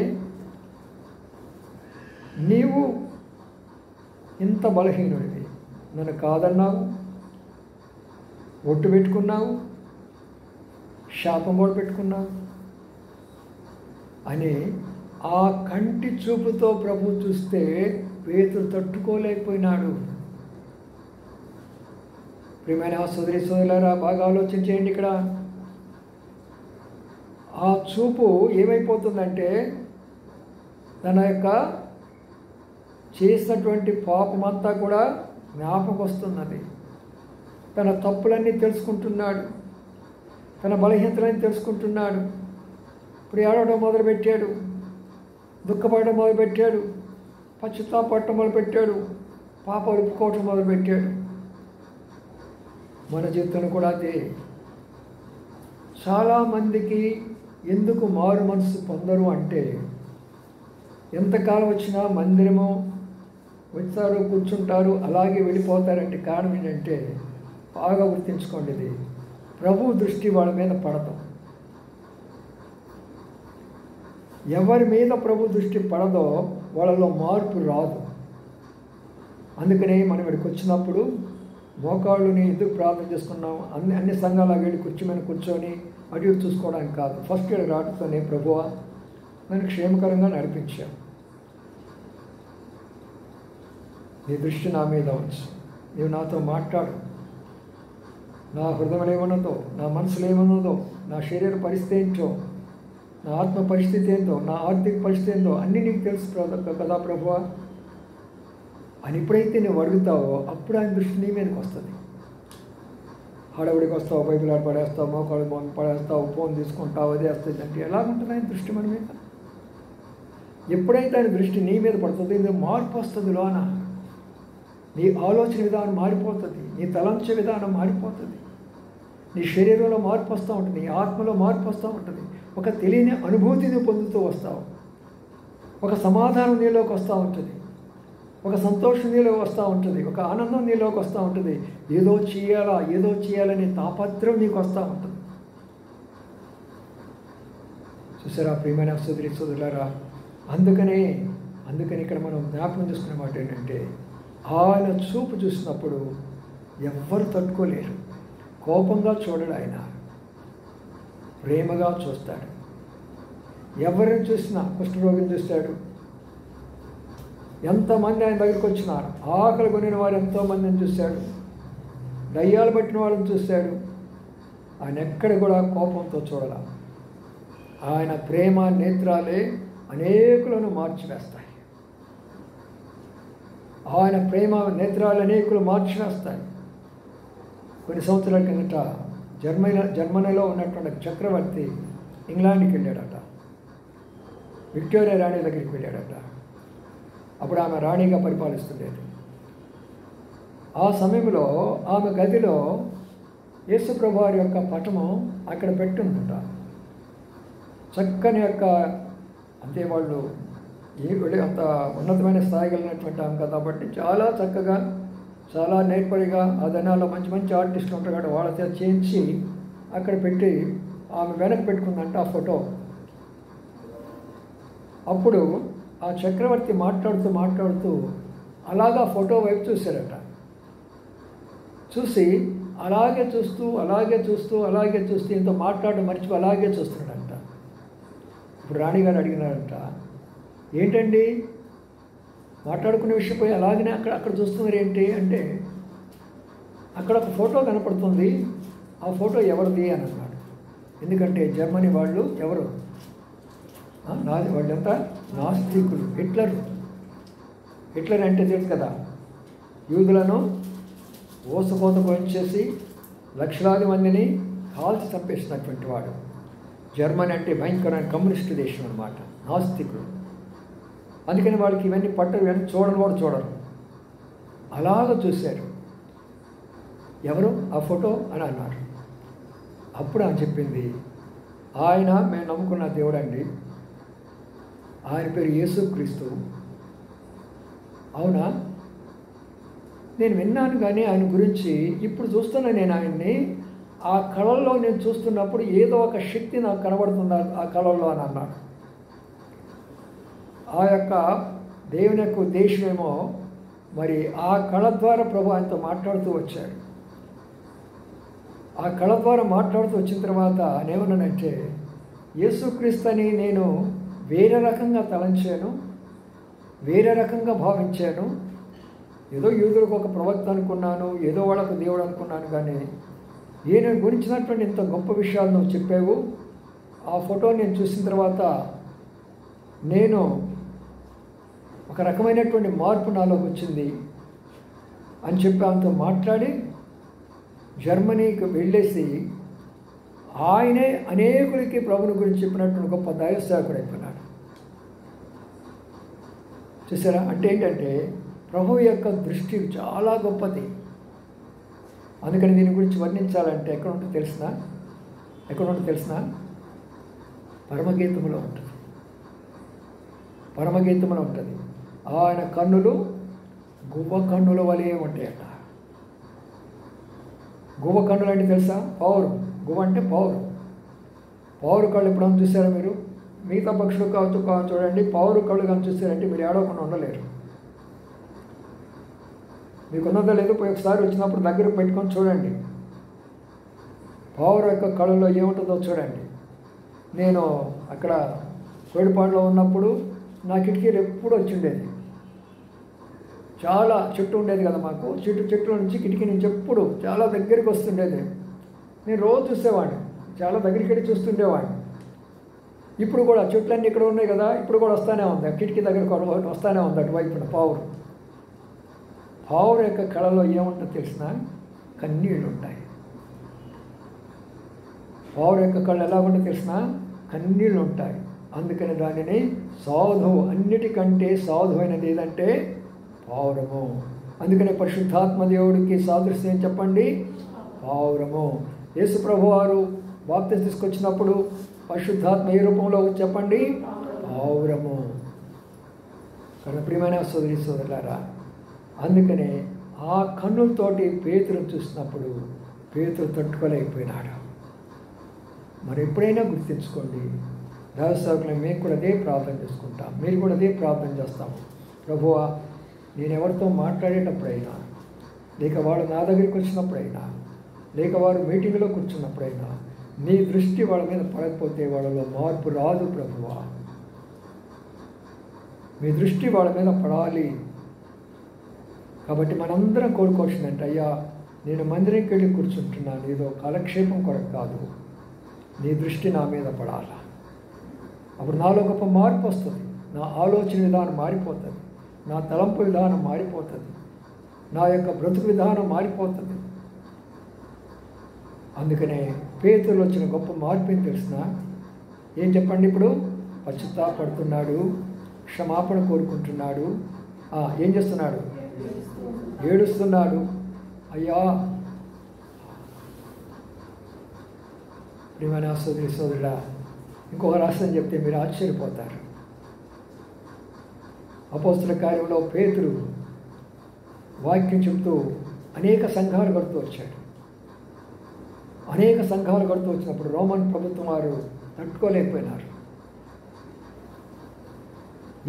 నీవు ఇంత బలహీనుడివి, నన్ను కాదన్నావు, ఒట్టు పెట్టుకున్నావు, శాపం కూడా పెట్టుకున్నావు అని ఆ కంటి చూపుతో ప్రభు చూస్తే పేతురు తట్టుకోలేకపోయినాడు. ప్రియమైన సోదరి సోదరులారా, బాగా ఆలోచించేయండి. ఇక్కడ ఆ చూపు ఏమైపోతుందంటే తన యొక్క చేసినటువంటి పాపమంతా కూడా జ్ఞాపకం వస్తున్నది. తన తప్పులన్నీ తెలుసుకుంటున్నాడు, తన బలహీనతలన్నీ తెలుసుకుంటున్నాడు. ఇప్పుడు ఏడవడం మొదలుపెట్టాడు, దుఃఖపడడం మొదలుపెట్టాడు, పశ్చాత్తాపడటం మొదలుపెట్టాడు, పాప ఒప్పుకోవటం మొదలుపెట్టాడు. మన జీవితంలో కూడా అదే. చాలామందికి ఎందుకు మారు మనసు పొందరు అంటే, ఎంతకాలం వచ్చినా మందిరము వచ్చారు, కూర్చుంటారు, అలాగే వెళ్ళిపోతారంటే కారణం ఏంటంటే, బాగా గుర్తించుకోండి, ఇది ప్రభు దృష్టి వాళ్ళ మీద పడదు. ఎవరి మీద ప్రభు దృష్టి పడదో వాళ్ళలో మార్పు రాదు. అందుకనే మనం ఇక్కడికి వచ్చినప్పుడు మోకాళ్ళుని ఎందుకు ప్రార్థన చేసుకున్నాం, అన్ని సంఘాలకు వెళ్ళి మీద కూర్చొని అటు ఇటు చూసుకోవడానికి కాదు. ఫస్ట్ ఇయర్ రావడంతోనే ప్రభువా నన్ను క్షేమకరంగా నడిపించావు, నీ దృష్టి నా మీద ఉంచు, నీవు నాతో మాట్లాడు, నా హృదయం ఏమన్నదో, నా మనసులో ఏమన్నదో, నా శరీర పరిస్థితి ఏంటో, నా ఆత్మ పరిస్థితి ఏంటో, నా ఆర్థిక పరిస్థితి ఏంటో అన్నీ నీకు తెలుసు కదా ప్రభువా అని ఎప్పుడైతే నువ్వు అడుగుతావో అప్పుడు ఆయన దృష్టి నీ మీదకి వస్తుంది. హడావుడికి వస్తావు, బైబిల్ ఆడ పడేస్తావు, మోకాళ్ళు పడేస్తావు, ఫోన్ తీసుకుంటావు, అదే వస్తుంది అంటే ఎలాగుంటుంది ఆయన దృష్టి మన మీద? ఎప్పుడైతే ఆయన దృష్టి నీ మీద పడుతుంది, ఇందులో మార్పు వస్తుంది. లోన నీ ఆలోచన విధానం మారిపోతుంది, నీ తలంచే విధానం మారిపోతుంది, నీ శరీరంలో మార్పు వస్తూ ఉంటుంది, నీ ఆత్మలో మార్పు వస్తూ ఉంటుంది. ఒక తెలియని అనుభూతిని పొందుతూ వస్తావు, ఒక సమాధానం నీలోకి వస్తూ ఉంటుంది, ఒక సంతోషం నీలోకి వస్తూ ఉంటుంది, ఒక ఆనందం నీలోకి వస్తూ ఉంటుంది. ఏదో చేయాలనే తాపత్రం నీకు వస్తూ ఉంటుంది. చూసారా ప్రియమైన సోదరి సోదరులారా? అందుకని ఇక్కడ మనం జ్ఞాపకం చేసుకునే మాట ఏంటంటే, ఆయన చూపు చూసినప్పుడు ఎవ్వరు తట్టుకోలేరు. కోపంగా చూడడు ఆయన, ప్రేమగా చూస్తాడు. ఎవరిని చూసినా కుష్ఠరోగిని చూస్తాడు. ఎంతమంది ఆయన దగ్గరికి వచ్చినారు, ఆకలి కొనిన వారు ఎంతోమందిని చూశాడు, దయ్యాలు పట్టిన వాళ్ళని చూశాడు. ఆయన ఎక్కడ కూడా కోపంతో చూడాల. ఆయన ప్రేమ నేత్రాలే అనేకులను మార్చివేస్తాయి. ఆయన ప్రేమ నేత్రాలు అనేకులు మార్చివేస్తాయి. కొన్ని సంవత్సరాల కిందట జర్మనీలో ఉన్నటువంటి చక్రవర్తి ఇంగ్లాండ్కి వెళ్ళాడట. విక్టోరియా రాణి దగ్గరికి వెళ్ళాడట. అప్పుడు ఆమె రాణిగా పరిపాలిస్తుండేది. ఆ సమయంలో ఆమె గదిలో యేసుప్రభు వారి యొక్క పటము అక్కడ పెట్టుందట. చక్కని యొక్క అంతే వాళ్ళు అంత ఉన్నతమైన స్థాయి కలిగినటువంటి ఆమె కాబట్టి చాలా చక్కగా, చాలా నేర్పరిగా ఆ దినాల్లో మంచి మంచి ఆర్టిస్టులు ఉంటారు కాబట్టి వాళ్ళతో చేయించి అక్కడ పెట్టి ఆమె వెనక పెట్టుకుందంట ఆ ఫోటో. అప్పుడు ఆ చక్రవర్తి మాట్లాడుతూ అలాగా ఫోటో వైపు చూశారట. చూసి అలాగే చూస్తూ ఇంత మాట్లాడడం మర్చిపో అలాగే చూస్తున్నాడంట. ఇప్పుడు రాణిగారు అడిగినారంట, ఏంటండి మాట్లాడుకునే విషయం పోయి అలాగనే అక్కడ చూస్తున్నారు ఏంటి అంటే, అక్కడ ఒక ఫోటో కనపడుతుంది, ఆ ఫోటో ఎవరిది అని అన్నాడు. ఎందుకంటే జర్మనీ వాళ్ళు ఎవరు వాళ్ళంతా నాస్తికులు. హిట్లర్ అంటే తెలుసు కదా, యూదులను ఓసపోత పోయించేసి లక్షలాది మందిని కాల్చి చంపేసినటువంటి వాడు. జర్మనీ అంటే భయంకరమైన కమ్యూనిస్ట్ దేశం అన్నమాట, నాస్తికులు. అందుకని వాళ్ళకి ఇవన్నీ పట్టరు, ఇవన్నీ చూడరు. అలాగ చూశారు. ఎవరు ఆ ఫోటో అని అన్నారు. అప్పుడు ఆయన చెప్పింది, ఆయన మేము నమ్ముకున్న దేవుడు అండి, ఆయన పేరు యేసుక్రీస్తు. అవునా, నేను విన్నాను కానీ ఆయన గురించి ఇప్పుడు చూస్తున్నా నేను ఆయన్ని. ఆ కళల్లో నేను చూస్తున్నప్పుడు ఏదో ఒక శక్తి నాకు కనబడుతుంది ఆ కళల్లో అని అన్నాడు. ఆ యొక్క దేవుని యొక్క ఉద్దేశమేమో మరి ఆ కళ ద్వారా ప్రభు ఆయనతో మాట్లాడుతూ వచ్చాడు. ఆ కళ ద్వారా మాట్లాడుతూ వచ్చిన తర్వాత నేనేమన్నానంటే, యేసుక్రీస్తుని నేను వేరే రకంగా తలంచాను, వేరే రకంగా భావించాను. ఏదో యూదులకు ఒక ప్రవక్త అనుకున్నాను, ఏదో వాళ్ళకు దేవుడు అనుకున్నాను. కానీ ఈయన గురించినటువంటి ఇంత గొప్ప విషయాలు నువ్వు చెప్పావు. ఆ ఫోటో నేను చూసిన తర్వాత నేను ఒక రకమైనటువంటి మార్పు నాలోకి వచ్చింది అని చెప్పి ఆయనతో మాట్లాడి జర్మనీకి వెళ్ళేసి ఆయనే అనేకులకి ప్రభుని గురించి చెప్పినటువంటి గొప్ప దైవసేవకుడు అయిపోయినాడు. చూసారా, అంటే ఏంటంటే ప్రభువు యొక్క దృష్టి చాలా గొప్పది. అందుకని దీని గురించి వర్ణించాలంటే ఎక్కడ ఉంటుందో తెలిసిన పరమగీతంలో ఉంటుంది. ఆయన కన్నులు గువ్వ కన్నుల వలె ఉంటాయట. గువ్వ కన్నులు అంటే తెలుసా? పౌరు. గువ్వ అంటే పౌరు కళ్ళు ఎప్పుడైనా చూసారా మీరు? మిగతా పక్షులు కావచ్చు చూడండి, పౌరు కళ్ళు కానీ చూసారంటే మీరు ఏడవకుండా ఉండలేరు. మీకు ఉన్నదో లేదో పోయి ఒకసారి వచ్చినప్పుడు దగ్గరకు పెట్టుకొని చూడండి. పౌరు యొక్క కళ్ళలో ఏముంటుందో చూడండి. నేను అక్కడ కోడిపాడులో ఉన్నప్పుడు నా కిటికీలు ఎప్పుడు వచ్చిండేది. చాలా చెట్టు ఉండేది కదా మాకు, చెట్ల నుంచి కిటికీ నుంచి ఎప్పుడు చాలా దగ్గరికి వస్తుండేది. నేను రోజు చూసేవాడిని, చాలా దగ్గరికి వెళ్ళి చూస్తుండేవాడిని. ఇప్పుడు కూడా చెట్లన్నీ ఇక్కడ ఉన్నాయి కదా, ఇప్పుడు కూడా వస్తూనే ఉంది, కిటికీ దగ్గర వస్తూనే ఉంది అటువైపున పావురు యొక్క కళలో ఏముంటుందో తెలిసిన కన్నీళ్ళు ఉంటాయి. పావురు యొక్క కళ ఎలా ఉంటుందో తెలిసిన కన్నీళ్ళు ఉంటాయి. అందుకని దానిని సాధువు, అన్నిటికంటే సాధువైనది ఏదంటే పావురము. అందుకనే పరిశుద్ధాత్మ దేవుడికి సాదృశ్యం చెప్పండి, పావురము. యేసు ప్రభు వారు బాప్తిసం తీసుకొచ్చినప్పుడు పరిశుద్ధాత్మ ఏ రూపంలో చెప్పండి, పావురము. కానీ ప్రియమైన సోదరులారా, అందుకనే ఆ కన్నులతోటి పేతురుని చూసినప్పుడు పేతురు తట్టుకోలేకపోయినాడు. మరి ఎప్పుడైనా గుర్తించుకోండి, దైవసేవకులు మేము కూడా అదే ప్రార్థన చేసుకుంటాం, మీరు కూడా అదే ప్రార్థన చేస్తాము. ప్రభువా, నేను ఎవరితో మాట్లాడేటప్పుడైనా, లేక వాడు నా దగ్గరికి వచ్చినప్పుడైనా, లేక వారు మీటింగ్లో కూర్చున్నప్పుడైనా, నీ దృష్టి వాళ్ళ మీద పడకపోతే వాళ్ళలో మార్పు రాదు ప్రభువా. మీ దృష్టి వాళ్ళ మీద పడాలి. కాబట్టి మనందరం కోరుకోవచ్చునంటే, అయ్యా నేను మందిరంకి వెళ్ళి కూర్చుంటున్నాను, ఏదో కాలక్షేపం కొరకు కాదు, నీ దృష్టి నా మీద పడాలా. అప్పుడు నాలో గొప్ప మార్పు వస్తుంది. నా ఆలోచన విధానం మారిపోతుంది, నా తలంపు విధానం మారిపోతుంది, నా యొక్క బ్రతుకు విధానం మారిపోతుంది. అందుకనే పేతురులో వచ్చిన గొప్ప మార్పు ఏం తెలిసిన? ఏం చెప్పండి ఇప్పుడు? పశ్చాత్తాపడుతున్నాడు, క్షమాపణ కోరుకుంటున్నాడు. ఏం చేస్తున్నాడు? ఏడుస్తున్నాడు. అయ్యా ప్రియమైన సోదరి సోదరుడా, ఇంకొక రహస్యం చెప్తే మీరు ఆశ్చర్యపోతారు. అపోస్తల కార్యంలో పేతురు వాక్యం చెప్తూ అనేక సంఘాలు కడుతూ వచ్చాడు. అనేక సంఘాలు కడుతూ వచ్చినప్పుడు రోమన్ ప్రభుత్వం వారు తట్టుకోలేకపోయినారు.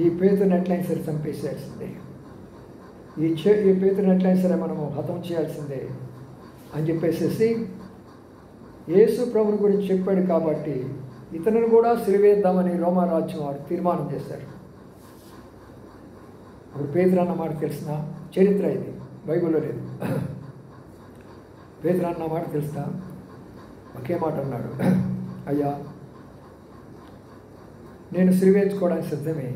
ఈ పేతురుని ఎట్లయినా సరే చంపేసేయాల్సిందే, ఈ పేతురుని ఎట్లయినా సరే మనము హతం చేయాల్సిందే అని చెప్పేసేసి యేసు ప్రభుని గురించి చెప్పాడు కాబట్టి ఇతను కూడా సిలువేద్దామని రోమా రాజ్యం వారు తీర్మానం చేశారు. అప్పుడు పేతురు అన్న మాట తెలిసిన చరిత్ర, ఇది బైబిల్లో లేదు. పేతురు అన్న మాట తెలుస్తా, ఒకే మాట అన్నాడు, అయ్యా నేను సిలువేసుకోవడానికి సిద్ధమే,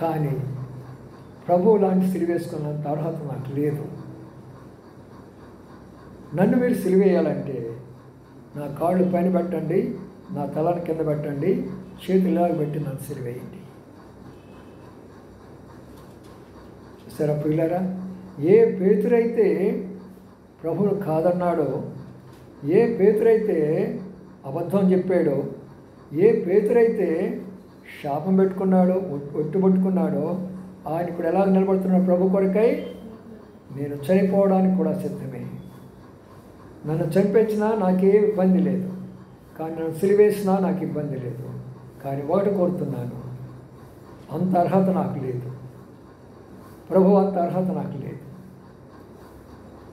కానీ ప్రభువు లాంటి సిలువేసుకున్నంత అర్హత నాకు లేదు. నన్ను మీరు సిలువేయాలంటే నా కాళ్ళు పైన పెట్టండి, నా తలను కింద పెట్టండి, చేతులాగా పెట్టి నన్ను సిలువేయండి. సరే పిల్లరా, ఏ పేతురైతే ప్రభువును కాదన్నాడో, ఏ పేతురైతే అబద్ధం చెప్పాడో, ఏ పేతురైతే శాపం పెట్టుకున్నాడో, ఒట్టు పట్టుకున్నాడో, ఆయన ఇప్పుడు ఎలా నిలబడుతున్నాడు? ప్రభు కొరకై నేను చనిపోవడానికి కూడా సిద్ధమే. నన్ను చంపించినా నాకే ఇబ్బంది లేదు, కానీ నన్ను సిలివేసినా నాకు ఇబ్బంది లేదు. కానీ ఒకటి కోరుతున్నాను, అంత అర్హత నాకు లేదు ప్రభు, అంత అర్హత నాకు లేదు.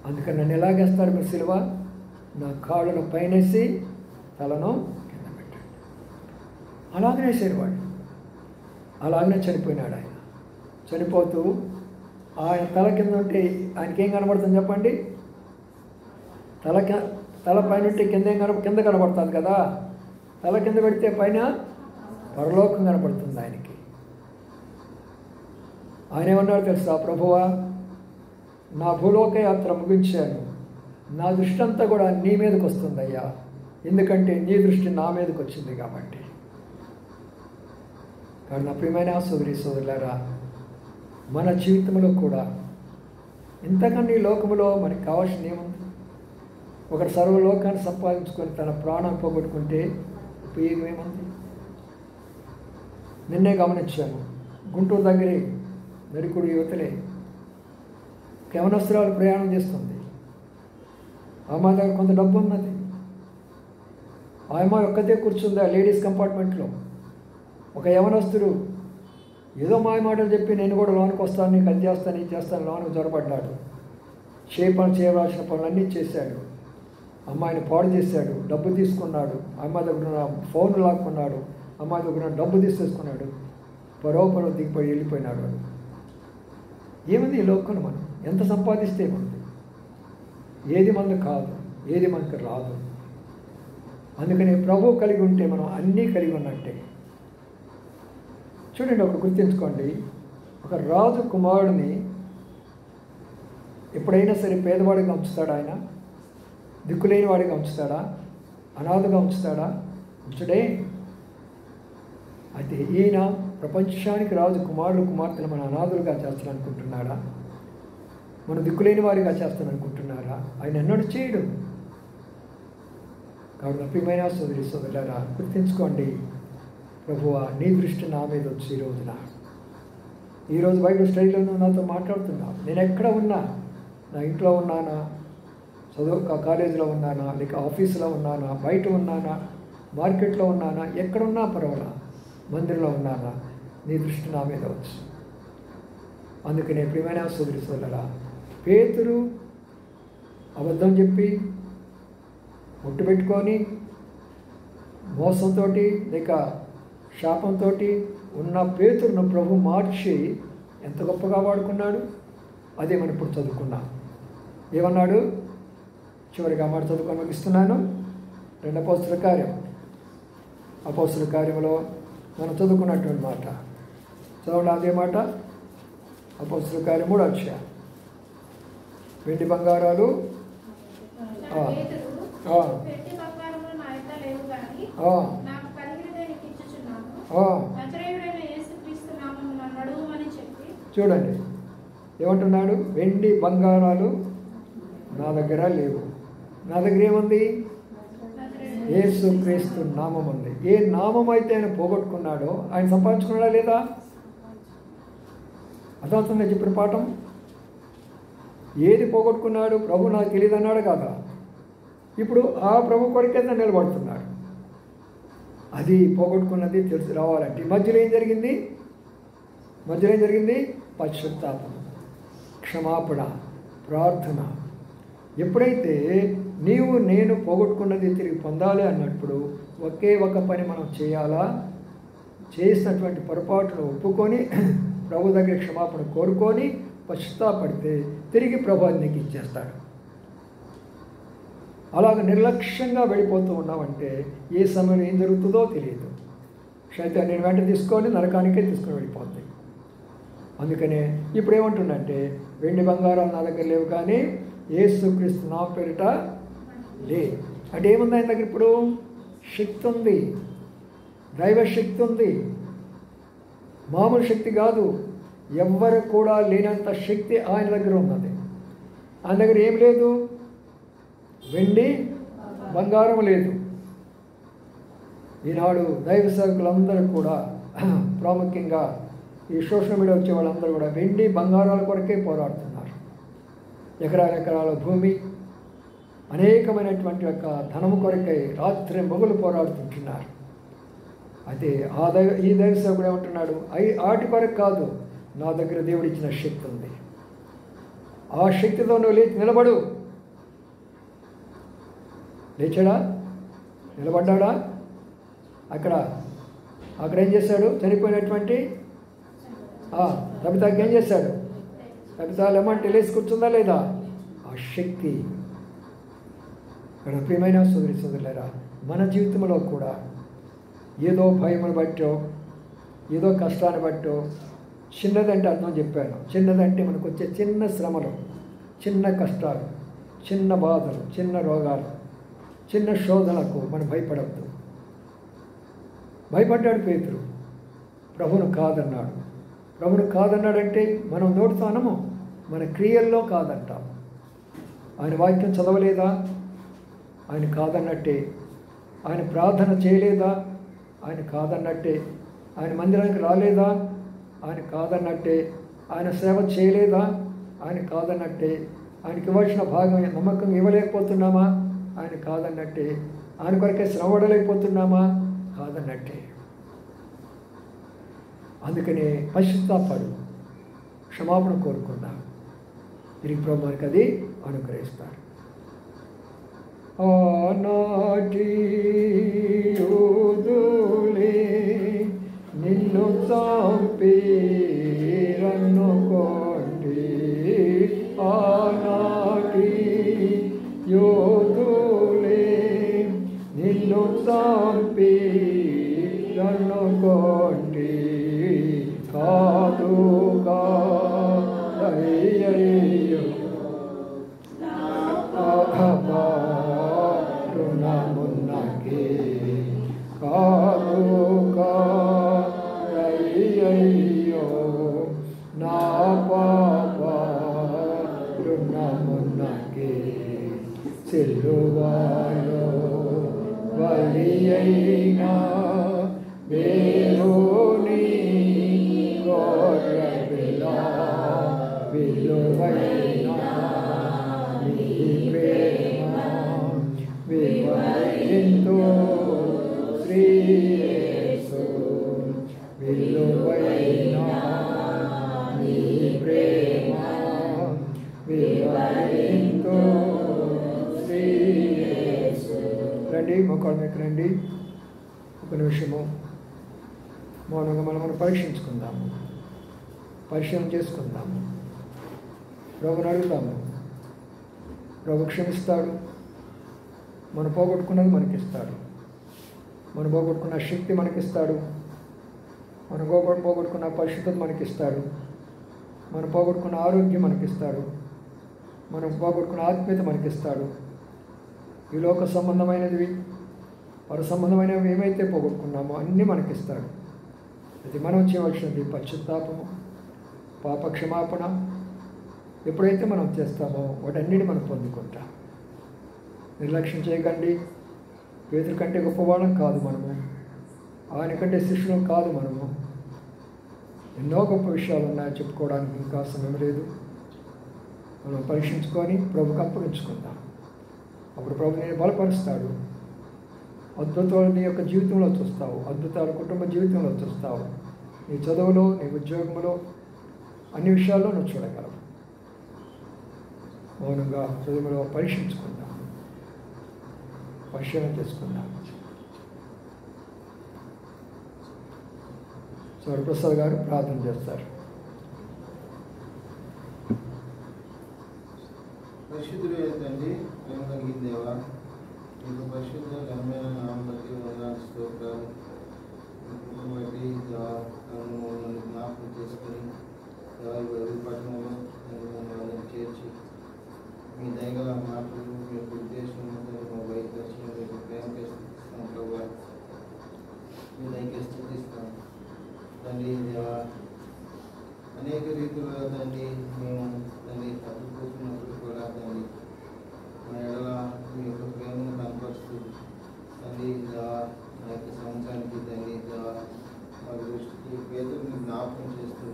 అందుకని నన్ను ఎలాగేస్తారు మీరు సిలువ? నా కాళ్ళను పైనేసి తలను కింద పెట్టండి. అలాగనే చేసేవాడు, అలాగనే చనిపోయినాడు ఆయన. చనిపోతూ ఆయన తల కింద ఉంటే ఆయనకేం కనబడుతుంది చెప్పండి? తల పైన ఉంటే కింద కనబడుతుంది కదా. తల కింద పెడితే పైన పరలోకం కనబడుతుంది ఆయనకి. ఆయన ఏమన్నాడు తెలుసా? ప్రభువా, నా భూలోక యాత్ర ముగించాను, నా దృష్టి అంతా కూడా నీ మీదకి వస్తుందయ్యా, ఎందుకంటే నీ దృష్టి నా మీదకి వచ్చింది కాబట్టి. కానీ నా ప్రియమైన సోదరి సోదరులారా, మన జీవితంలో కూడా ఇంతకన్నా ఈ లోకములో మనకి కావాల్సింది ఏముంది? ఒకటి సర్వలోకాన్ని సంపాదించుకొని తన ప్రాణం పోగొట్టుకుంటే ఉపయోగం ఏముంది? నిన్నే గమనించాను, గుంటూరు దగ్గరే నరికుడు యువతలే యవనస్తురాలు ప్రయాణం చేస్తుంది. ఆమె దగ్గర కొంత డబ్బు ఉన్నది. ఆమె ఒక్కతే కూర్చుంది ఆ లేడీస్ కంపార్ట్మెంట్లో. ఒక యవనస్తుడు ఏదో మాయ మాటలు చెప్పి నేను కూడా లోనికి వస్తాను, నీకు అది చేస్తాను, ఇది చేస్తాను, లోనికి జ్వరపడ్డాడు. చేయవలసిన పనులన్నీ చేశాడు. అమ్మాయిని పాడు చేశాడు, డబ్బు తీసుకున్నాడు, అమ్మాయి దగ్గర ఫోన్ లాక్కున్నాడు, అమ్మాయి దగ్గర డబ్బు తీసేసుకున్నాడు, పరోపరో దిగిపోయి వెళ్ళిపోయినాడు. ఏముంది ఈ లోకంలో? మనం ఎంత సంపాదిస్తే ఏముంది? ఏది మనకు కాదు, ఏది మనకు రాదు. అందుకని ప్రభువు కలిగి ఉంటే మనం అన్నీ కలిగి ఉన్నట్టే. చూడండి, ఒకటి గుర్తుంచుకోండి, ఒక రాజు కుమారుడిని ఎప్పుడైనా సరే పేదవాడిగా ఉంచుతాడా? ఆయన దిక్కులేని వాడిగా ఉంచుతాడా? అనాథగా ఉంచుతాడా? ఉంచుడే. అయితే ఈయన ప్రపంచానికి రాజు కుమార్తెలు మన అనాథులుగా చేస్తాననుకుంటున్నాడా? మన దిక్కులేని వారిగా చేస్తాననుకుంటున్నారా? ఆయన ఎన్నడూ చేయడు. కాబట్టి ప్రియమైన సోదరి సోదరులారా, గుర్తించుకోండి, ప్రభువా నీ దృష్టి నా మీద వచ్చి ఈరోజు బైబిల్ స్టడీలో నాతో మాట్లాడుతున్నావు. నేను ఎక్కడ ఉన్నా, నా ఇంట్లో ఉన్నానా, కాలేజీలో ఉన్నానా, లేక ఆఫీసులో ఉన్నానా, బయట ఉన్నానా, మార్కెట్లో ఉన్నానా, ఎక్కడున్నా పర్వాలా, మందిరంలో ఉన్నానా, నీ దృష్టి నా మీద వచ్చు. అందుకనే ప్రియమైన సోదరి సోదరులారా, పేతురు అబద్ధం చెప్పి ఒట్టు పెట్టుకొని మోసంతో లేక శాపంతో ఉన్న పేతురును ప్రభు మార్చి ఎంత గొప్పగా వాడుకున్నాడు. అదే మనం ఇప్పుడు చదువుకున్నాం. ఏమన్నాడు? చివరిగా మాట చదువుకొని ముగిస్తున్నాను. 2 అపోస్తలుల కార్యం, అపోస్తలుల కార్యంలో మనం చదువుకున్నటువంటి మాట చదవండి. అదే మాట అపోస్తలుల కార్యం 3వ అధ్యాయం. వెండి బంగారాలు చూడండి ఏమంటున్నాడు? వెండి బంగారాలు నా దగ్గర లేవు. నా దగ్గర ఏముంది? యేసుక్రీస్తు నామం ఉంది. ఏ నామం అయితే ఆయన పోగొట్టుకున్నాడో ఆయన సంపాదించుకున్నాడా లేదా? అర్థమవుతుందా చెప్పిన పాఠం? ఏది పోగొట్టుకున్నాడు? ప్రభు నాకు తెలియదు అన్నాడు కదా. ఇప్పుడు ఆ ప్రభు కొరకైతే నిలబడుతున్నాడు. అది పోగొట్టుకున్నది తెలిసి రావాలంటే మధ్యలో ఏం జరిగింది? పశ్చాత్తాపం, క్షమాపణ, ప్రార్థన. ఎప్పుడైతే నేను పోగొట్టుకున్నది తిరిగి పొందాలి అన్నప్పుడు ఒకే ఒక పని మనం చేయాలా? చేసినటువంటి పొరపాటును ఒప్పుకొని ప్రభు దగ్గర క్షమాపణ కోరుకొని పశ్చాత్తాపడితే తిరిగి ప్రభు నీకు ఇచ్చేస్తాడు. అలాగ నిర్లక్ష్యంగా వెళ్ళిపోతూ ఉన్నామంటే ఏ సమయంలో ఏం జరుగుతుందో తెలియదు. శైతాన్ని నేను వెంట తీసుకొని నరకానికే తీసుకొని వెళ్ళిపోతాయి. అందుకనే ఇప్పుడు ఏమంటుందంటే వెండి బంగారాలు నా దగ్గర లేవు కానీ యేసుక్రీస్తు నా పేరిట లే అంటే ఏముంది ఆయన దగ్గర? ఇప్పుడు శక్తి ఉంది, దైవ శక్తి ఉంది. మామూలు శక్తి కాదు, ఎవ్వరు కూడా లేనంత శక్తి ఆయన దగ్గర ఉన్నది. ఆయన దగ్గర ఏం లేదు? వెండి బంగారం లేదు. ఈనాడు దైవ సేవకులందరూ కూడా ప్రాముఖ్యంగా ఈ సోషల్ మీడియా వచ్చే వాళ్ళందరూ కూడా వెండి బంగారాల కొరకే పోరాడుతున్నారు. ఎకరాల భూమి, అనేకమైనటువంటి యొక్క ధనము కొరకై రాత్రి మొగులు పోరాడుతుంటున్నారు. అయితే ఈ దైవ సేవకుడు ఏమంటున్నాడు? వాటి కొరకు కాదు, నా దగ్గర దేవుడిచ్చిన శక్తి ఉంది. ఆ శక్తితో నువ్వు లేచి నిలబడు. లేచాడా? నిలబడ్డా? అక్కడ ఏం చేశాడు? చనిపోయినటువంటి తబితాకి ఏం చేశాడు? తబితా ఏమంటే లేచి కూర్చుందా లేదా? ఆ శక్తి. ఇక్కడ ప్రియమైన సోదరులారా, మన జీవితంలో కూడా ఏదో భయమును బట్టో ఏదో కష్టాన్ని బట్టో, చిన్నదంటే అర్థం చెప్పాను. చిన్నదంటే మనకు వచ్చే చిన్న శ్రమలు, చిన్న కష్టాలు, చిన్న బాధలు, చిన్న రోగాలు, చిన్న శోధనకు మనం భయపడద్దు. భయపడ్డాడు పేతురు, ప్రభువును కాదన్నాడు. ప్రభువును కాదన్నాడంటే మనం నోటితో అనము, మన క్రియల్లో కాదంటాం. ఆయన వాక్యం చదవలేదా? ఆయన కాదన్నట్టే. ఆయన ప్రార్థన చేయలేదా? ఆయన కాదన్నట్టే. ఆయన మందిరానికి రాలేదా? ఆయన కాదన్నట్టే. ఆయన సేవ చేయలేదా? ఆయన కాదన్నట్టే. ఆయనకి ఇవ్వాల్సిన భాగం నమ్మకం ఇవ్వలేకపోతున్నామా? ఆయన కాదన్నట్టే. ఆయన కొరకే శ్రమపడలేకపోతున్నామా? కాదన్నట్టే. అందుకనే పశ్చాత్తాపడు, క్షమాపణ కోరుకున్నా, తిరిగి ప్రభు మనకి అది అనుగ్రహిస్తాడు. ఆనాటి యోధులే నిన్ను చంపేరనుకోండి, ఆనాటి యోధులే నిన్ను చంపేరనుకోండి, కాదు కాదయ్యో రుణమున్నకే, కాదు కాదయ్యో నా పాప రుణమున్నకే, సిలువలో బలి అయినా దేవుని గొర్రెపిల్ల విలువైన నీ ప్రేమ వివరింతు శ్రీ యేసు, విలువైన నీ ప్రేమ వివరింతు శ్రీ యేసు. రండి, మొక్కల మీకు రండి. ఒక నిమిషము మౌనంగా మనం పరీక్షించుకుందాము, పరిశీలన చేసుకుందాము. ప్రభుని అడుగుతాము. ప్రభు క్షమిస్తాడు. మనం పోగొట్టుకున్నది మనకిస్తాడు. మనం పోగొట్టుకున్న శక్తి మనకిస్తాడు. మనం పోగొట్టుకున్న పరిశుద్ధత మనకిస్తాడు. మనం పోగొట్టుకున్న ఆరోగ్యం మనకిస్తాడు. మనం పోగొట్టుకున్న ఆత్మీయత మనకిస్తాడు. ఈ లోక సంబంధమైనవి, పర సంబంధమైనవి ఏమైతే పోగొట్టుకున్నామో అన్నీ మనకిస్తాడు. అది మనం చేయవలసినది పశ్చాత్తాపము, పాప క్షమాపణ. ఎప్పుడైతే మనం చేస్తామో వాటన్నిటి మనం పొందుకుంటాం. నిర్లక్ష్యం చేయకండి. పేతురు కంటే గొప్పవాళ్ళం కాదు మనము, ఆయన కంటే శిష్యులం కాదు మనము. ఎన్నో గొప్ప విషయాలు ఉన్నాయి, చెప్పుకోవడానికి ఇంకా సమయం లేదు. మనం పరీక్షించుకొని ప్రభుకు అప్పగించుకుందాం. అప్పుడు ప్రభు నేను బలపరుస్తాడు. అద్భుతాలు నీ యొక్క జీవితంలో చూస్తావు, అద్భుతాలు కుటుంబ జీవితంలో చూస్తావు, నీ చదువులో, నీ ఉద్యోగంలో, అన్ని విషయాల్లో నువ్వు చూడగలవు. మౌనంగా హృదయంలో పరీక్షించుకుందాం, పరిశీలన చేసుకుందాం. ప్రసాద్ గారు ప్రార్థన చేస్తారు. పరిశుద్ధుడు ఏంటండి, ప్రేమ కలిగిన దేవా, మీకు పరిశుద్ధ ఘనమైన నామం బట్టి వందనాలు, స్తోత్రాలు. బట్టి మమ్మల్ని జ్ఞాపకం చేసుకొని పట్టణంలో మమ్మల్ని చేర్చి మీ దయగల మాటలు, మీ యొక్క ఉద్దేశం, మా బయటదర్శనం, మీ యొక్క ప్రేమకే స్థితిస్తాం ప్రభావ. మీ దయకే స్థితిస్తాం తండ్రి. దేవా, అనేక రీతుల్లో తండ్రి మేము తండ్రి తప్పిపోతున్నప్పుడు కూడా తండ్రి మా ఎడల మీ యొక్క ప్రేమను కనపరుస్తూ తండ్రి దేవా, మా యొక్క సంవత్సరానికి తండ్రి దేవా మా దృష్టికి పేదలను జ్ఞాపకం చేస్తూ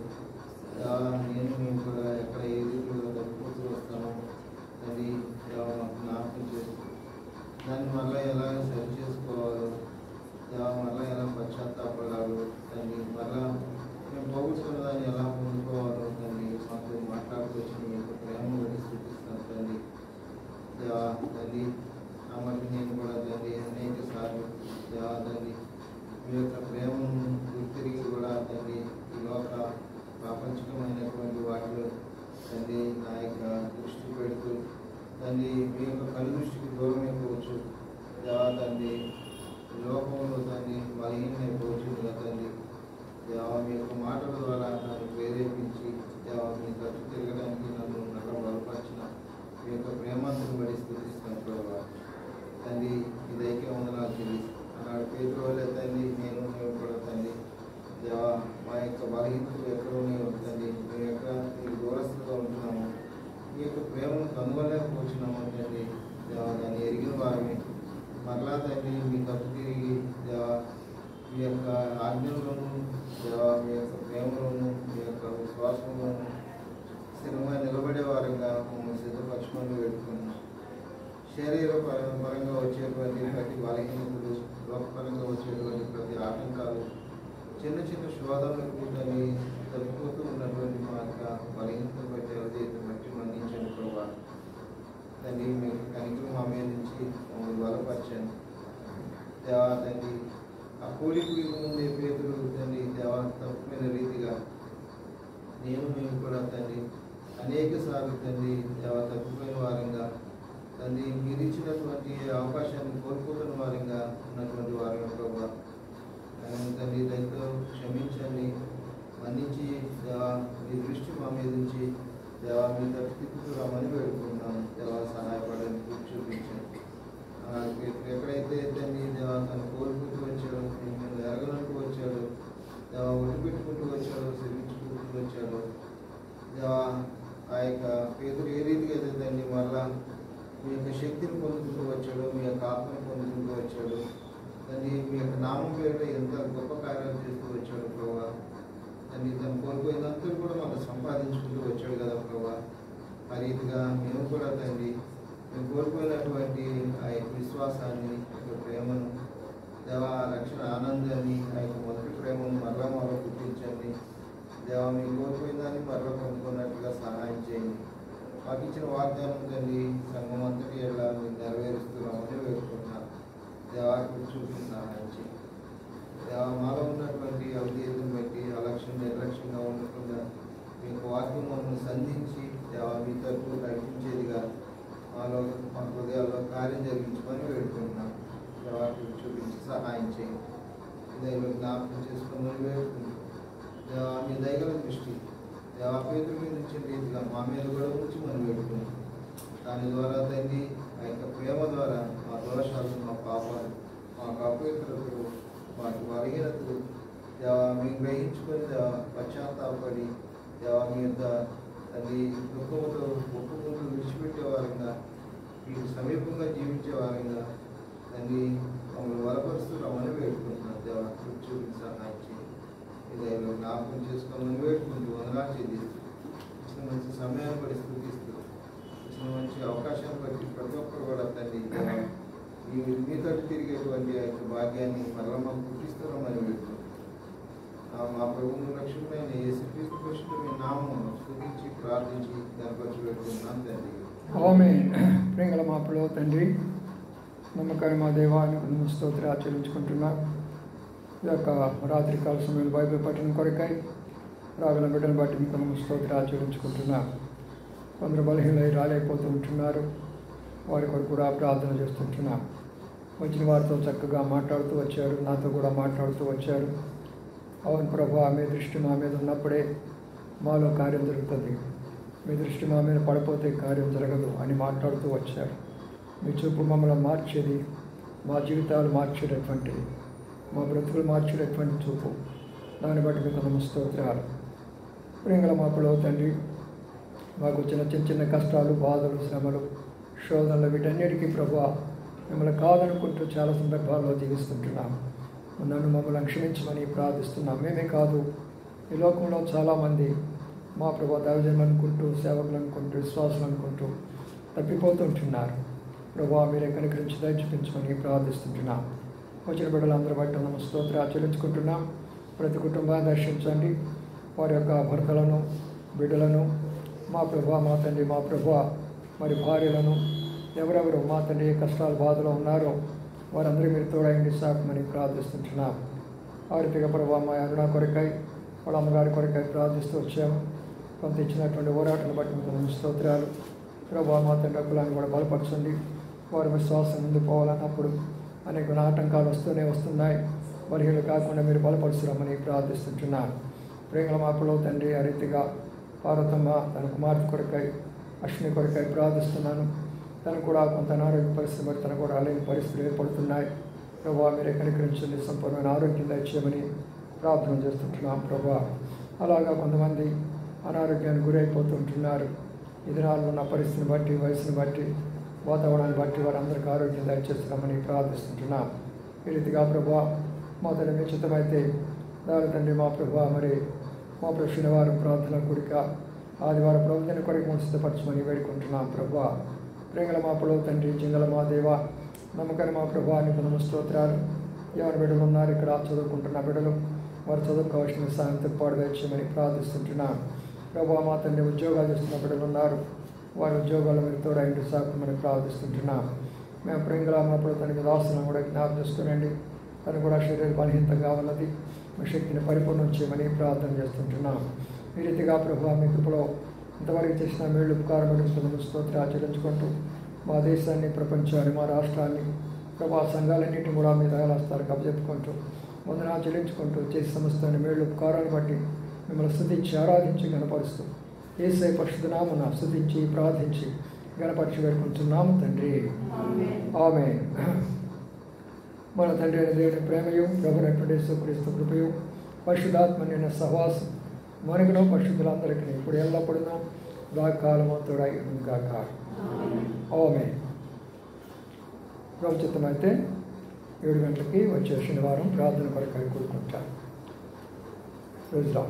దేవా నేను మేము కూడా ఎక్కడ ఏ రీతిలో తప్పిపోతూ వస్తామో తండ్రి దేవా మాకు జ్ఞాపకం చేస్తూ దాన్ని మళ్ళీ ఎలా సరి చేసుకోవాలో దేవా, మళ్ళీ ఎలా పశ్చాత్తాపడాలో తండ్రి, మళ్ళా మేము పోగొట్టుకున్న దాన్ని ఎలా పొందుకోవాలో తండ్రి మాతో మాట్లాడుకొచ్చి మీ యొక్క ప్రేమను బట్టి స్థుతిస్తాను తండ్రి. దేవా తండ్రి, నా మళ్ళీ నేను కూడా తండ్రి అనేక సార్లు దేవా తండ్రి మీ యొక్క ప్రేమను గుర్తిరిగి కూడా తండ్రి ఈ లోక ప్రాపంచికమైనటువంటి వాటిలో తండ్రి నా యొక్క దృష్టి పెడుతూ తండ్రి మీ యొక్క కళ్ళు దృష్టికి దూరం అయిపోవచ్చు. దేవా తండ్రి లోకంలో తండ్రి బలహీనమైపోవచ్చు కదా తండ్రి. దేవా మీ యొక్క మాటల ద్వారా నన్ను ప్రేరేపించి దేవా మీ తట్టు తిరగడానికి నన్ను బలపరిచిన మీ యొక్క ప్రేమాంతను బడి స్థుతిస్తాను ప్రభావ తండ్రి. ఇదైకే వందనాలు తెలియదు అన్నాడు పేతురు వల్లే తండ్రి మేము కూడా తండ్రి దేవా మా యొక్క బలహీనతలు ఎక్కడ ఉన్నాయో తండ్రి, మేము ఎక్కడ మీకు దూరస్తుగా ఉంటున్నాము, మీ యొక్క ప్రేమను కనుగొనలేకపోతున్నాము తండ్రి. దేవా దాన్ని ఎరిగిన వారిని మరలా తండ్రి మీ తప్పు తిరిగి దేవా మీ యొక్క ఆజ్ఞలోను దేవా మీ యొక్క ప్రేమలోను మీ యొక్క విశ్వాసంలోను స్థిరంగా నిలబడే వారంగా మమ్మల్ని సిద్ధపరచుకొని పెట్టుకున్నాం. శరీర పరంగా వచ్చేటువంటి ప్రతి బలహీనతలు, లోకపరంగా వచ్చేటువంటి ప్రతి ఆటంకాలు, చిన్న చిన్న శోధనలకు తండ్రి తప్పిపోతూ ఉన్నటువంటి మా యొక్క బలహీనతను బట్టి అవిధేయతను బట్టి మన్నించండి ప్రభావ తండ్రి. మీ యొక్క కనికలు మా మీద నుంచి మమ్మల్ని బలపరచండి దేవా తండ్రి. ఆ కూలికి ముందే పేతురు తండ్రి దేవా తప్పుమైన రీతిగా మేము కూడా తండ్రి అనేక సార్లు తండ్రి దేవా తప్పిపోయిన వారంగా తండ్రి మీరు ఇచ్చినటువంటి అవకాశాన్ని కోల్పోతున్న వారంగా ఉన్నటువంటి వారంగా ప్రభావ తండ్రి దయతో క్షమించండి, మన్నించి దేవా మీ దృష్టి మా మీద నుంచి దేవా మీ తట్టు తిప్పుతూ రమ్మని వేడుకుంటున్నాను. దేవా సహాయపడడానికి చూపించండి. ఎక్కడైతే తండ్రి దేవా తను కోల్పోతూ వచ్చాడో, మిమ్మల్ని ఎరగనంటూ వచ్చాడు దేవా, ఒడి పెట్టుకుంటూ వచ్చాడు, శ్రమించుకుంటూ వచ్చాడు దేవా, ఆ యొక్క పేదలు ఏ రీతిగా అయితే తండ్రి మరలా మీ యొక్క శక్తిని పొందుకుంటూ వచ్చాడు, మీ యొక్క ఆత్మను పొందుకుంటూ వచ్చాడు తండ్రి, మీ యొక్క నామం పేరులో ఎంత గొప్ప కార్యాలు చేస్తూ వచ్చాడు ప్రభావ తండ్రి. తను కోల్పోయినంతా కూడా మనం సంపాదించుకుంటూ వచ్చాడు కదా ప్రభావ. ఆ రీతిగా మేము కూడా తండ్రి మేము కోల్పోయినటువంటి ఆ యొక్క విశ్వాసాన్ని, ఆ యొక్క ప్రేమను దేవా, రక్షణ ఆనందాన్ని, ఆ యొక్క మొదటి ప్రేమను మరలా పుట్టించండి దేవా. మేము కోల్పోయిన దాన్ని మరలా పొందుకున్నట్టుగా సహాయం చేయండి. మాకు ఇచ్చిన వాగ్దానం తండ్రి సంఘం అంతటి ఎలా మీరు నెరవేరుస్తున్నామని వేడుకుంటున్నాను. జరిగించుకొని వేడుకుంటున్నాం. దేవాకి చూపించి సహాయం చేయి. దైవ జ్ఞాపకం చేసుకోమని వేడుకుంటున్నాం. దేవా మీ దైవ దృష్టి దేవా పేతుల మీద ఉంచిన రీతిగా మా మీద కూడా ఉంచి మనం వేడుకుంటున్నాం. దాని ద్వారా తండ్రి ఆ యొక్క ప్రేమ ద్వారా మా దోషాలు, మా పాపాలు, మా అపవిత్రతలు, వాటి బలహీనతలు దేవా మేము గ్రహించుకొని దేవా పశ్చాత్తాపడి దేవా మీ యొక్క తండ్రి దుఃఖంతో ఒప్పుకుంటూ విడిచిపెట్టే వారంగా మీకు సమీపంగా జీవించే వారంగా తండ్రి మమ్మల్ని బలపరుస్తున్నామని వేడుకుంటున్నాం. దేవా చూపించి సహాయం చేయండి. ఇదేదో జ్ఞాపకం చేసుకోమని వేడుకుంటూ వందనాలు చెల్లిస్తూ ఇచ్చిన మంచి సమయాన్ని బట్టి స్థుతిస్తూ ఇచ్చిన మంచి అవకాశాన్ని బట్టి ప్రతి ఒక్కరు కూడా తండ్రి మీతో తిరిగేటువంటి ఆ యొక్క భాగ్యాన్ని మరలా మాకు పుట్టిస్తున్నామని వేడుకుంటున్నాం. మా ప్రభువును రక్షకుడైన యేసుక్రీస్తు పరిశుద్ధ మీ నామమును స్తుతించి ప్రార్థించి దానిపరిచి పెట్టుకుంటున్నాం తండ్రి. ఆమేన్. ప్రేమల మాపలో తండ్రి నమ్మకాన్ని మా దేవానికి స్తోత్రాలు ఆచరించుకుంటున్నాం. ఈ యొక్క రాత్రికాల సమయంలో బైబిల్ పఠనం కొరకై రాగల బిడ్డను బట్టి మీకు స్తోత్రాలు ఆచరించుకుంటున్నాం. కొందరు బలహీనై రాలేకపోతూ ఉంటున్నారు. వారి కొరకు కూడా ప్రార్థన చేస్తుంటున్నాం. వచ్చిన వారితో చక్కగా మాట్లాడుతూ వచ్చారు, నాతో కూడా మాట్లాడుతూ వచ్చారు. అవును ప్రభా, మీ దృష్టి మా మీద ఉన్నప్పుడే మాలో కార్యం జరుగుతుంది. మీ దృష్టి మా మీద పడిపోతే కార్యం జరగదు అని మాట్లాడుతూ వచ్చారు. మీ చూపు మమ్మల్ని మార్చేది, మా జీవితాలు మార్చేటటువంటిది, మా బ్రతుకులు మార్చేటటువంటి చూపు. దాన్ని బట్టి మీకు స్తోత్రాలు. ప్రేమల మాపలో తండ్రి మాకు చిన్న చిన్న కష్టాలు, బాధలు, శ్రమలు, శోధనలు వీటన్నిటికీ ప్రభా మిమ్మల్ని కాదనుకుంటూ చాలా సందర్భాల్లో జీవిస్తుంటున్నాం. నన్ను మమ్మల్ని క్షమించమని ప్రార్థిస్తున్నాం. మేమే కాదు, ఈ లోకంలో చాలామంది మా ప్రభా దైవజనులు అనుకుంటూ, సేవకులు అనుకుంటూ, విశ్వాసులు అనుకుంటూ తప్పిపోతుంటున్నారు. ప్రభా మీరే కనికరించి దయ చూపించమని ప్రార్థిస్తుంటున్నాం. వచ్చిన బిడ్డలందరూ బట్టి స్తోత్రాలు ఆచరించుకుంటున్నాం. ప్రతి కుటుంబాన్ని దర్శించండి. వారి యొక్క భర్తలను, బిడ్డలను, మా ప్రభా, మా తండ్రి, మా ప్రభా మరి భార్యలను, ఎవరెవరు మా తండ్రి ఏ కష్టాలు, బాధలో ఉన్నారో వారందరూ మీరు తోడైండి సాకమని ప్రార్థిస్తుంటున్నాం. ఆ రీతిగా ప్రభా మా అరుణ కొరకై, వాళ్ళ అమ్మగారి కొరకై ప్రార్థిస్తూ వచ్చాము. కొంత ఇచ్చినటువంటి పోరాటాన్ని బట్టి మీకు స్తోత్రాలు. ప్రభా మా తండ్రి కులాన్ని కూడా బలపరచండి. వారి విశ్వాసం ముందు పోవాలన్నప్పుడు అనేక ఆటంకాలు వస్తున్నాయి. బలహీనలు కాకుండా మీరు బలపరుచురమ్మని ప్రార్థిస్తుంటున్నాను. ప్రేమల మాపలో తండ్రి ఆ రీతిగా పార్వతమ్మ తన కుమార్తె కొరకై, అశ్విని కొరకై ప్రార్థిస్తున్నాను. తను కూడా కొంత అనారోగ్య పరిస్థితి బట్టి తను కూడా అలాంటి పరిస్థితులు ఏర్పడుతున్నాయి. ప్రభా మీరే కనికరించండి, సంపూర్ణమైన ఆరోగ్యం దయచేయమని ప్రార్థన చేస్తుంటున్నాం. ప్రభా అలాగా కొంతమంది అనారోగ్యానికి గురైపోతుంటున్నారు. ఈ దినాల్లో ఉన్న పరిస్థితిని బట్టి, వయసుని బట్టి, వాతావరణాన్ని బట్టి వారందరికీ ఆరోగ్యం దయచేస్తున్నామని ప్రార్థిస్తుంటున్నాం. ఈ రీతిగా ప్రభా మా తండ్రి మీ చిత్తమైతే దాని తండ్రి మా ప్రభా మరి మా ప్రభు శనివారం ప్రార్థన కూడిక, ఆదివారం ప్రవచన కొరకు సిద్ధపరచమని వేడుకుంటున్నాం. ప్రభా ప్రేమల మాపలో తండ్రి, జింగల మా దేవ, నమ్మకాన్ని మా ప్రభా నీకు స్తోత్రాలు. ఎవరి బిడ్డలు ఉన్నారు ఇక్కడ చదువుకుంటున్న బిడ్డలు, వారు చదువుకోవాల్సిన సాయంత్రం పాడు దయచేయమని ప్రార్థిస్తుంటున్నాం. ప్రభా మా తండ్రి ఉద్యోగాలు చేస్తున్న బిడ్డలు ఉన్నారు. వారి ఉద్యోగాలు మీరు తోడైంటి సాకుమని ప్రార్థిస్తుంటున్నాం. మేము ప్రేమల మాపలో తనకి దాసులను కూడా జ్ఞాపకం చేసుకునండి. తను కూడా శరీర బలహీనతగా ఉన్నది, మీ శక్తిని పరిపూర్ణం చేయమని ప్రార్థన చేస్తుంటున్నాం. ఈ రీతిగా ప్రభా మీ కృపలో ఇంతవరకు చేసిన మేళ్ళు ఉపకారం స్తోత్రాలు ఆచరించుకుంటూ మా దేశాన్ని, ప్రపంచాన్ని, మా రాష్ట్రాన్ని, ప్రభా సంఘాలన్నింటినీ కూడా మీ దయాలస్తారు కప్పచెప్పుకుంటూ వందనాలు చెల్లించుకుంటూ చేసే సమస్తాన్ని మేళ్ళు ఉపకారాన్ని బట్టి మిమ్మల్ని స్తుతించి ఆరాధించి గణపరుస్తూ యేసయ్య పరిశుద్ధ నామమున స్తుతించి ప్రార్థించి గణపరిచి వేడుకుంటున్నాము తండ్రి. ఆమేన్. మన తండ్రి అయిన దేవుని ప్రేమయు, ప్రభువైన యేసుక్రీస్తు కృపయు, పరిశుద్ధాత్మ నిన్న సహవాసం మనకును పరిశుద్ధులందరికీ ఇప్పుడు ఎల్లప్పుడూ కాలము తోడై గాక. ఆమేన్. ప్రభుత్వమైతే 7 గంటలకి వచ్చే శనివారం ప్రార్థన కొరకు కూడుకుంటారు. రోజు